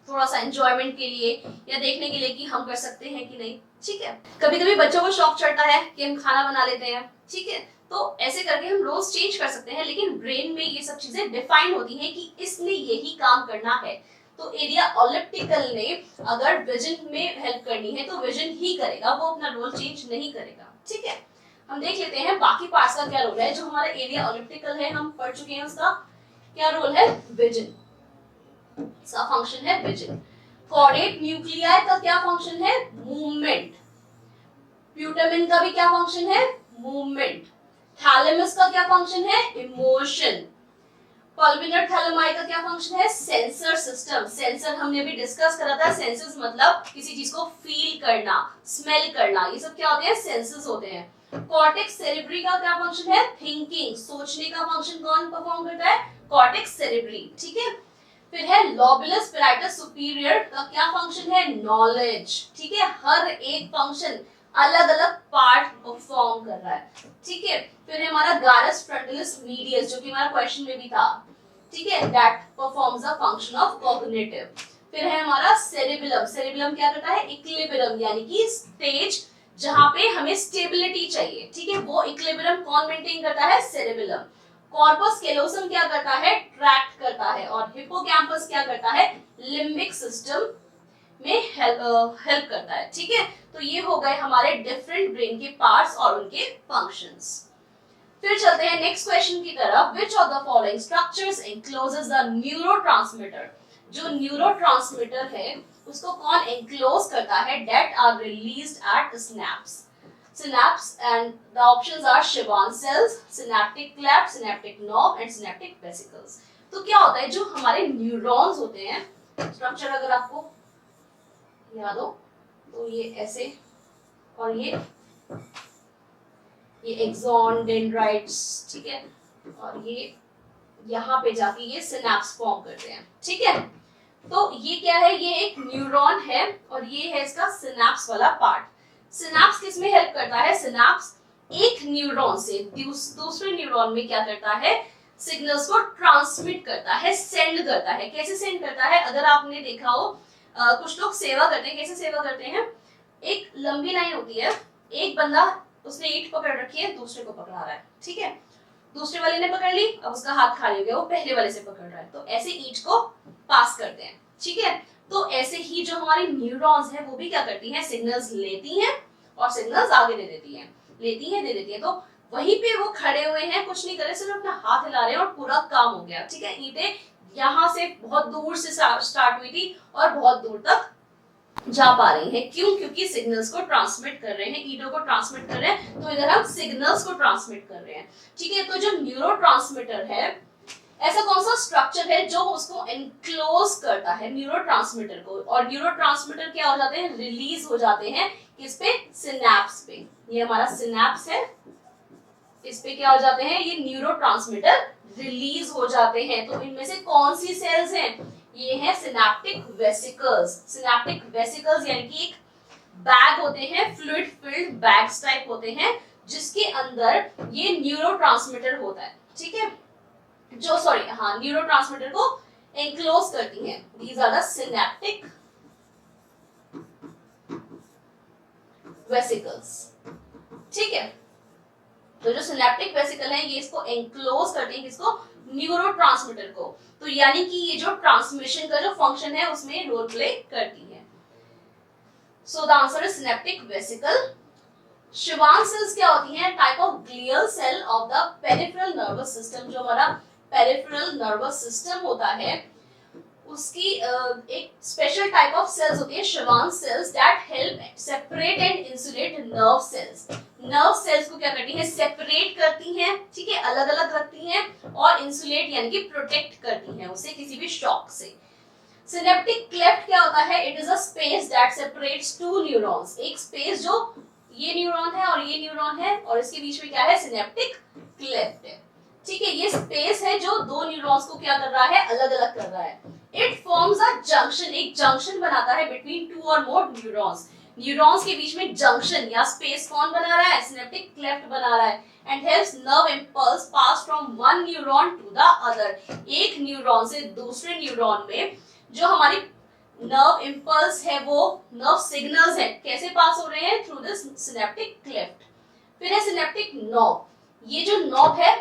थोड़ा सा एंजॉयमेंट के लिए या देखने के लिए कि हम कर सकते हैं कि नहीं, ठीक है। कभी कभी बच्चों को शौक चढ़ता है कि हम खाना बना लेते हैं, ठीक है, तो ऐसे करके हम रोज चेंज कर सकते हैं, लेकिन ब्रेन में ये सब चीजें डिफाइन होती हैं कि इसने यही काम करना है। तो एरिया ऑलिप्टिकल ने अगर विजन में हेल्प करनी है तो विजन ही करेगा, वो अपना रोल चेंज नहीं करेगा, ठीक है। हम देख लेते हैं बाकी पार्ट्स का क्या रोल है। जो हमारा एरिया ऑलिप्टिकल है हम पढ़ चुके हैं, उसका क्या रोल है? विजन, इसका फंक्शन है विजन। कॉर्डेट न्यूक्लियाई का क्या फंक्शन है? मूवमेंट। प्यूटामिन का भी क्या फंक्शन है? मूवमेंट। थैलेमस का क्या फंक्शन है? इमोशन। पल्विनर थैलेमाई का क्या फंक्शन है? Sensor system. सेंसर हमने अभी डिस्कस करा था, सेंसेस मतलब किसी चीज को फील करना, स्मेल करना, ये सब क्या होते हैं? सेंसेस होते हैं। कॉर्टेक्स सेरेब्री का क्या फंक्शन है? थिंकिंग, सोचने का फंक्शन कौन परफॉर्म करता है? कॉर्टेक्स सेरेब्री, ठीक है। फिर है लोबुलस पैराइटस सुपीरियर का क्या फंक्शन है? नॉलेज, ठीक है। हर एक फंक्शन अलग अलग पार्ट परफॉर्म कर रहा है, ठीक है। फिर है हमारा गायरस फ्रंटलिस मीडियस, जो कि हमारा क्वेश्चन में भी था, ठीक है, that performs the function of cognitive. फिर है हमारा सेरेबेलम। सेरेबेलम क्या करता है? इक्विलिब्रियम, यानी कि स्टेज जहां पे हमें स्टेबिलिटी चाहिए, ठीक है, वो इक्विलिब्रियम कौन मेंटेन करता है? सेरेबेलम। कॉर्पस कैलोसम क्या करता है? ट्रैक्ट करता है। और हिप्पोकैम्पस क्या करता है? लिम्बिक सिस्टम में हेल्प करता है, ठीक है। तो ये हो गए हमारे डिफरेंट ब्रेन के पार्ट्स और उनके फंक्शंस। फिर चलते हैं नेक्स्ट क्वेश्चन की तरफ। Which of the following structures encloses the neurotransmitter? जो न्यूरोट्रांसमीटर है उसको कौन एनक्लोज करता है? That are released at synapse. synapse, and the options are Schwann cells, synaptic cleft, synaptic knob and synaptic vesicles. तो क्या होता है, जो हमारे न्यूरॉन्स होते हैं, स्ट्रक्चर अगर आपको याद हो तो ये ऐसे, और ये एक्सॉन, डेंड्राइट्स, ठीक है, और ये यहाँ पे जाके ये सिनेप्स फॉर्म करते हैं, ठीक है। तो ये क्या है, ये एक न्यूरॉन है और ये है इसका सिनेप्स वाला पार्ट। सिनेप्स किस में हेल्प करता है, सिनेप्स एक न्यूरॉन से दूसरे न्यूरॉन में क्या करता है, सिग्नल्स को ट्रांसमिट करता है, सेंड करता है। कैसे सेंड करता है, अगर आपने देखा हो कुछ लोग सेवा करते हैं, कैसे सेवा करते हैं, एक लंबी लाइन होती है, एक बंदा उसने ईंट पकड़ रखी है, दूसरे को पकड़ा रहा है, ठीक है, दूसरे वाले ने पकड़ ली, अब उसका हाथ खाली हो गया, वो पहले वाले से पकड़ रहा है, तो ऐसे ईंट को पास करते हैं, ठीक है। तो ऐसे ही जो हमारी न्यूरॉन्स है वो भी क्या करती हैं, सिग्नल्स लेती हैं और सिग्नल्स आगे दे देती हैं, लेती हैं, दे देती हैं। तो वहीं पे वो खड़े हुए हैं, कुछ नहीं कर रहे, सिर्फ अपना हाथ हिला रहे हैं और पूरा काम हो गया, ठीक है। ईंटें यहाँ से बहुत दूर से स्टार्ट हुई थी और बहुत दूर तक जा पा रही हैं, क्यों, क्योंकि सिग्नल्स को ट्रांसमिट कर रहे हैं, ईडो को ट्रांसमिट कर रहे हैं, तो इधर हम सिग्नल्स को ट्रांसमिट कर रहे हैं, ठीक है। तो जो न्यूरोट्रांसमीटर है, ऐसा कौन सा स्ट्रक्चर है जो उसको एनक्लोज करता है न्यूरोट्रांसमीटर को, और न्यूरोट्रांसमीटर क्या हो जाते हैं, रिलीज हो जाते हैं किस पे, सिनेप्स पे। ये हमारा सिनेप्स है, इस पे क्या हो जाते हैं, ये न्यूरोट्रांसमीटर रिलीज हो जाते हैं। तो इनमें से कौन सी सेल्स हैं, ये है सिनेप्टिक वेसिकल्स। सिनेप्टिक वेसिकल्स यानी कि एक बैग होते हैं, फ्लूइड फिल्ड बैग्स टाइप होते हैं, जिसके अंदर ये न्यूरोट्रांसमीटर होता है, ठीक है, जो न्यूरोट्रांसमीटर को एनक्लोज करती हैं। These are the synaptic vesicles, ठीक है। तो जो सिनेप्टिक वेसिकल है ये इसको एनक्लोज करते हैं, किसको, न्यूरोट्रांसमीटर को। तो यानी कि ये जो ट्रांसमिशन का जो फंक्शन है उसमें रोल प्ले करती है। So the answer is synaptic vesicle. Schwann cells क्या होती हैं, type of glial cell of the peripheral nervous system. जो हमारा पेरिफेरल नर्वस सिस्टम होता है उसकी एक स्पेशल टाइप ऑफ सेल्स होती है, Schwann cells, that help separate and insulate nerve cells। Nerve cells को क्या करती हैं, सेपरेट करती हैं, ठीक है, अलग अलग रखती हैं, और इंसुलेट यानी कि प्रोटेक्ट करती हैं उसे किसी भी शॉक से। सिनेप्टिक क्लेफ्ट क्या होता है, it is a space that separates to neurons. एक स्पेस जो ये न्यूरॉन है और ये न्यूरॉन है और इसके बीच में क्या है, सिनेप्टिक क्लेफ्ट है, ठीक है। ये स्पेस है जो दो न्यूरॉन्स को क्या कर रहा है, अलग अलग कर रहा है। इट फॉर्म्स अ जंक्शन, एक जंक्शन बनाता है बिटवीन टू और मोर न्यूरॉन्स। न्यूरॉन्स के बीच में जंक्शन या स्पेस कौन बना रहा है, सिनेप्टिक क्लेफ्ट बना रहा है, and helps nerve impulse pass from one neuron to the other. एक न्यूरॉन से दूसरे न्यूरॉन में जो हमारी नर्व इंपल्स है, वो नर्व सिग्नल्स है, कैसे पास हो रहे हैं, थ्रू दिस सिनेप्टिक क्लेफ्ट। फिर है सिनेप्टिक नॉब। ये जो नॉब है,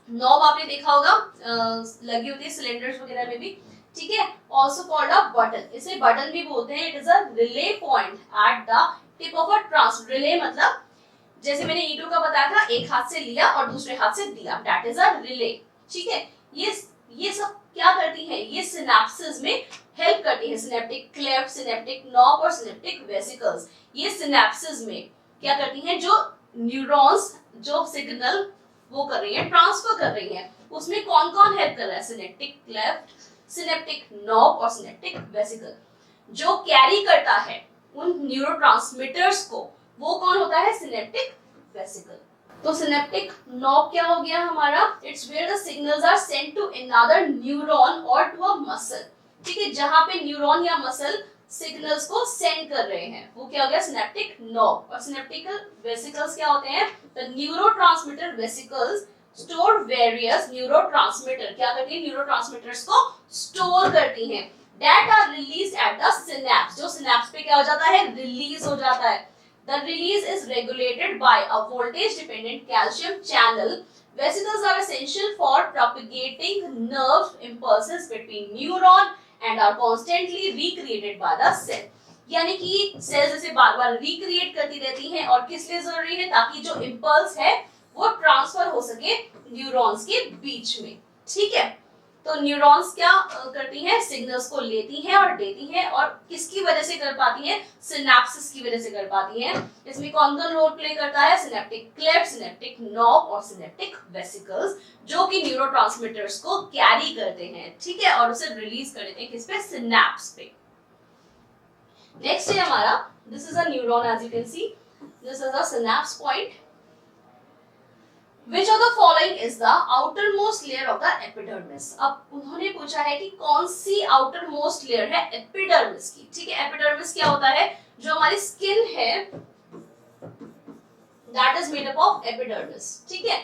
नॉब आपने देखा होगा लगी होती है सिलेंडर्स वगैरह में भी, ठीक है, ऑल्सो कॉल्ड अ बटन। इसे बटन भी बोलते हैं। It is a relay point at the tip of a trans. Relay मतलब जैसे मैंने ईटो का बताया था, एक हाथ से लिया और दूसरे हाथ से दिया, दैट इज अ रिले, ठीक है। ये सब क्या करती है, ये सिनेप्सिस में हेल्प करती है। सिनेप्टिक क्लेफ्ट, सिनेप्टिक नॉब और सिनेप्टिक वेसिकल्स, ये सिनेप्सिस में क्या करती हैं, जो न्यूरॉन्स जो सिग्नल वो कर रही है, ट्रांसफर कर रही है, उसमें कौन कौन हेल्प कर रहा है, सिनेप्टिक क्लेफ्ट, सिनेप्टिक नॉब और सिनेप्टिक वेसिकल। जो कैरी करता है उन न्यूरोट्रांसमीटर्स को, वो कौन होता है, सिनेप्टिक वेसिकल। तो सिनेप्टिक नॉब क्या हो गया हमारा, it's where the signals are sent to another neuron or to a muscle, ठीक है, जहां पे न्यूरॉन या मसल सिग्नल्स को सेंड कर रहे हैं, वो क्या हो गया, सिनेप्टिक नॉब। और सिनेप्टिक वेसिकल्स क्या होते हैं, the neurotransmitter vesicles store various neurotransmitter, क्या करती है, न्यूरोट्रांसमीटर्स को स्टोर करती हैं, that are released at the synapse, जो सिनेप्स पे क्या हो जाता है, रिलीज हो जाता है। The release is regulated by a voltage-dependent calcium channel. Vesicles are essential for propagating nerve impulses between neuron and are constantly recreated by the cell. यानी कि सेल्स इसे बार-बार रिक्रिएट करती रहती हैं, और किस लिए जरूरी है, ताकि जो इम्पल्स है वो ट्रांसफर हो सके न्यूरॉन्स के बीच में, ठीक है। तो न्यूरॉन्स क्या करती हैं, सिग्नल्स को लेती हैं और देती हैं, और किसकी वजह से कर पाती हैं, सिनेप्सिस की वजह से कर पाती हैं। इसमें कौन कौन रोल प्ले करता है, सिनेप्टिक क्लेफ्ट, सिनेप्टिक नॉब और सिनेप्टिक वेसिकल्स, जो कि न्यूरोट्रांसमीटर्स को कैरी करते हैं, ठीक है, और उसे रिलीज कर देते हैं किस पे, सिनेप्स पे। नेक्स्ट है हमारा, this is a neuron, as you can see this is a synapse point. Which of the following is the outermost layer of the epidermis? अब उन्होंने पूछा है कि कौन सी outermost layer है एपिडर्मिस की, ठीक है। एपिडर्मिस क्या होता है, जो हमारी स्किन है that is made up of epidermis, ठीक है।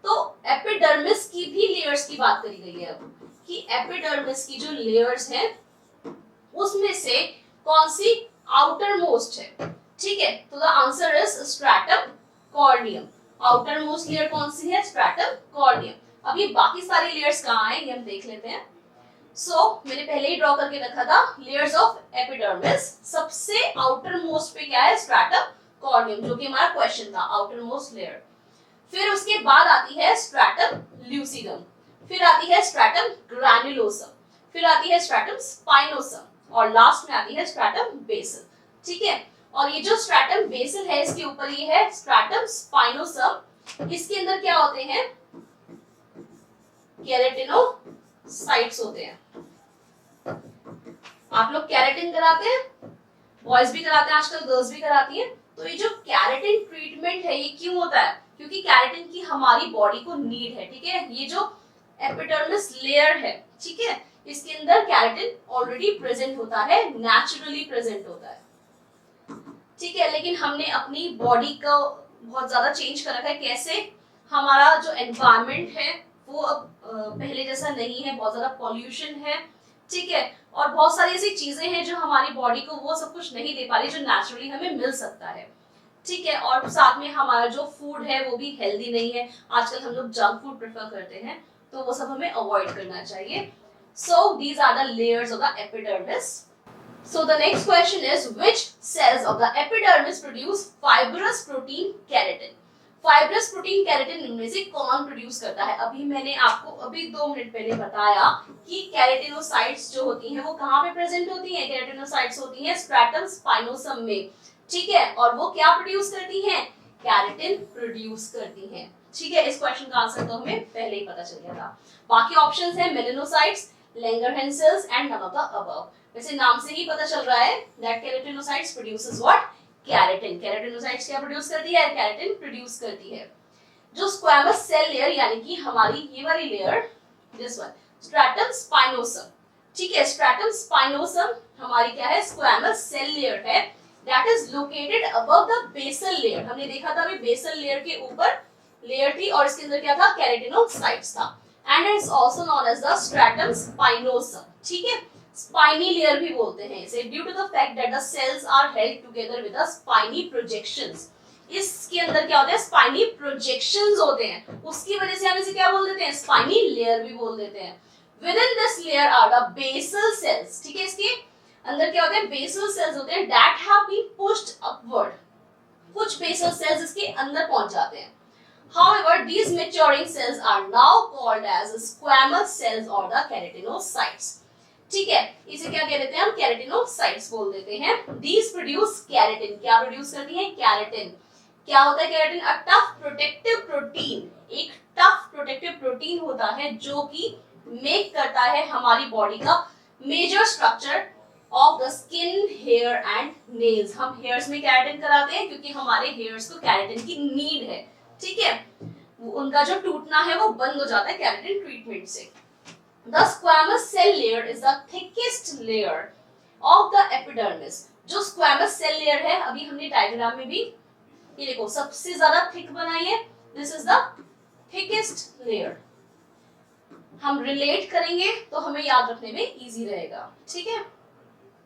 तो एपिडर्मिस की भी लेयर्स की बात करी गई है अब कि एपिडर्मिस की जो लेयर्स हैं उसमें से कौन सी आउटर मोस्ट है, ठीक है। तो the answer is stratum corneum. Outer most layer कौन सी है, स्ट्रैटम कॉर्नियम। अब ये बाकी सारी लेयर्स कहाँ हैं ये हम देख लेते हैं। मैंने पहले ही ड्रॉ करके रखा था लेयर्स ऑफ एपिडर्मिस, सबसे आउटर मोस्ट पे क्या है, स्ट्रैटम कॉर्नियम, जो कि हमारा क्वेश्चन था, आउटर मोस्ट लेयर। फिर उसके बाद आती है स्ट्रैटम ल्यूसिडम, फिर आती है स्ट्रैटम ग्रैन्युलोसम, फिर आती है स्ट्रैटम स्पाइनोसम और लास्ट में आती है स्ट्रैटम बेसल, ठीक है। और ये जो स्ट्रैटम बेसल है इसके ऊपर ये है स्ट्रैटम स्पाइनोसम। इसके अंदर क्या होते हैं, केराटिनोसाइट्स होते हैं। आप लोग केराटिन कराते हैं, बॉयज भी कराते हैं आजकल, गर्ल्स भी कराती हैं। तो ये जो केराटिन ट्रीटमेंट है ये क्यों होता है, क्योंकि केराटिन की हमारी बॉडी को नीड है, ठीक है। ये जो एपिडर्मिस लेयर है, ठीक है, इसके अंदर केराटिन ऑलरेडी प्रेजेंट होता है, नेचुरली प्रेजेंट होता है, ठीक है। लेकिन हमने अपनी बॉडी को बहुत ज्यादा चेंज कर रखा है। कैसे, हमारा जो एनवायरनमेंट है वो अब पहले जैसा नहीं है, बहुत ज्यादा पॉल्यूशन है, ठीक है, और बहुत सारी ऐसी चीजें हैं जो हमारी बॉडी को वो सब कुछ नहीं दे पा रही जो नेचुरली हमें मिल सकता है, ठीक है। और साथ में हमारा जो फूड है वो भी हेल्दी नहीं है, आजकल हम लोग जंक फूड प्रेफर करते हैं, तो वो सब हमें अवॉइड करना चाहिए। So these are the layers of the epidermis. So the next question is, which cells of the epidermis produce fibrous protein keratin? Fibrous protein keratin इनमें से कौन प्रोड्यूस करता है? अभी मैंने आपको अभी 2 मिनट पहले बताया कि केराटिनोसाइट्स जो होती हैं वो कहाँ पे प्रेजेंट होती हैं? केराटिनोसाइट्स होती हैं स्ट्रैटम स्पाइनोसम में, ठीक है। और वो क्या प्रोड्यूस करती हैं? केराटिन प्रोड्यूस करती हैं, ठीक है। इस क्वेश्चन का आंसर तो हमें पहले ही पता चल गया था। बाकी ऑप्शंस हैं melanocytes, Langerhans cells and none of the above. वैसे नाम से ही पता चल रहा है that keratinocytes produces what? Keratin. Keratinocytes क्या प्रोड्यूस करती है? केराटिन प्रोड्यूस करती है। जो स्क्वैमस सेल लेयर यानी कि हमारी ये वाली layer, this one, stratum spinosum, ठीक है। स्ट्रैटम स्पाइनोसम हमारी क्या है? स्क्वैमस सेल लेयर है, that is located above the basal layer. हमने देखा था अभी बेसल लेयर के ऊपर लेयर थी और इसके अंदर क्या था? केराटिनोसाइट्स था, and it's also known as the stratum spinosum, ठीक है। स्पाइनी लेयर भी बोलते हैं इसे, due to the fact that the cells are held together with the spiny projections. इसके अंदर क्या होता है? स्पाइनी प्रोजेक्शंस होते हैं, उसकी वजह से हम इसे क्या बोल देते हैं? स्पाइनी लेयर भी बोल देते हैं। Within this layer are the basal cells, ठीक है। इसके अंदर क्या होते हैं? बेसल सेल्स होते हैं, that have been pushed upward. कुछ बेसल सेल्स इसके अंदर पहुंच जाते हैं। However, these maturing cells are now called as squamous cells or the keratinocytes. ठीक है, इसे क्या कह देते हैं हम? केराटिनोसाइट्स बोल देते हैं। These produce keratin. क्या प्रोड्यूस करती हैं? केराटिन। क्या होता है keratin? A tough protective protein, एक टफ प्रोटेक्टिव प्रोटीन होता है जो कि मेक करता है हमारी बॉडी का major structure of the skin, hair and nails. हम हेयर्स में केराटिन कराते हैं क्योंकि हमारे हेयर्स को केराटिन की नीड है, ठीक है। उनका जो टूटना है वो बंद हो जाता है केराटिन ट्रीटमेंट से। The squamous cell layer is the thickest layer of the epidermis. जो squamous cell layer है, अभी हमने डायग्राम में भी ये देखो सबसे ज्यादा थिक बनाई है, this is the thickest layer। हम रिलेट करेंगे तो हमें याद रखने में इजी रहेगा, ठीक है।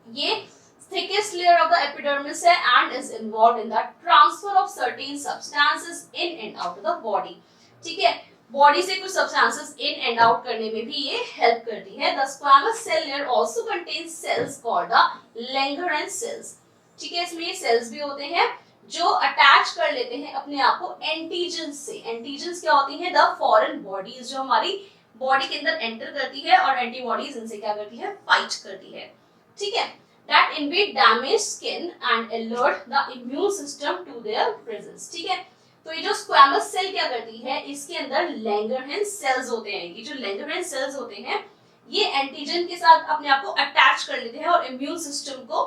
ये thickest layer of the epidermis है and is involved in the transfer of certain substances in and out of the body, ठीक है। बॉडी से कुछ सब्सटेंसेस इन एंड आउट करने में भी ये हेल्प करती है। The squamous cell layer also contains cells called the Langerhans cells, ठीक है। इसमें सेल्स भी होते हैं जो अटैच कर लेते हैं अपने आप को एंटीजन से। एंटीजन्स क्या होती हैं? द फॉरेन बॉडीज, जो हमारी बॉडी के अंदर एंटर करती है और एंटीबॉडीज इनसे क्या करती है, फाइट करती है, ठीक है। That invade damaged skin and alert the immune system to their presence, ठीक है। तो ये जो स्क्वैमस सेल क्या करती है, इसके अंदर लैंगरहैंस सेल्स होते हैं। ये जो लैंगरहैंस सेल्स होते हैं ये एंटीजन के साथ अपने आप को अटैच कर लेते हैं और इम्यून सिस्टम को,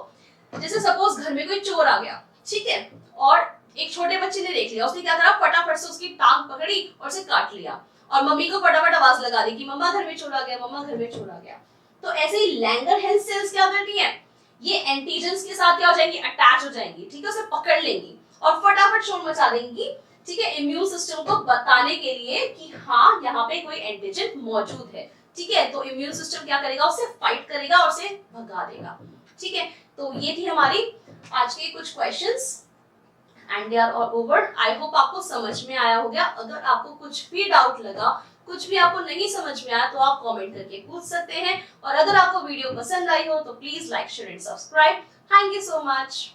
जैसे सपोज घर में कोई चोर आ गया, ठीक है, और एक छोटे बच्चे ने देख लिया, उसने क्या करा, फटाफट से उसकी टांग पकड़ी और उसे काट लिया और मम्मी को फटाफट आवाज लगा दी कि मम्मा घर में चोर आ गया, मम्मा घर में चोर आ गया। तो ऐसे ही लैंगरहैंस सेल्स क्या करती हैं, ये एंटीजन्स के साथ क्या हो जाएंगी, अटैच हो जाएंगी, ठीक है, उसे पकड़ लेंगी और फटाफट शोर मचा देंगी, ठीक है, इम्यून सिस्टम को बताने के लिए कि हाँ यहाँ पे कोई एंटीजन मौजूद है, ठीक है। तो इम्यून सिस्टम क्या करेगा, उससे फाइट करेगा और उसे भगा देगा, ठीक है। तो ये थी हमारी आज के कुछ questions and they are over. I hope आपको समझ में आया होगा। अगर आपको कुछ भी डाउट लगा, कुछ भी आपको नहीं समझ में आया तो आप कमेंट करके पूछ सकते हैं। और अगर आपको वीडियो पसंद आई हो तो please like, share and subscribe. Thank you so much.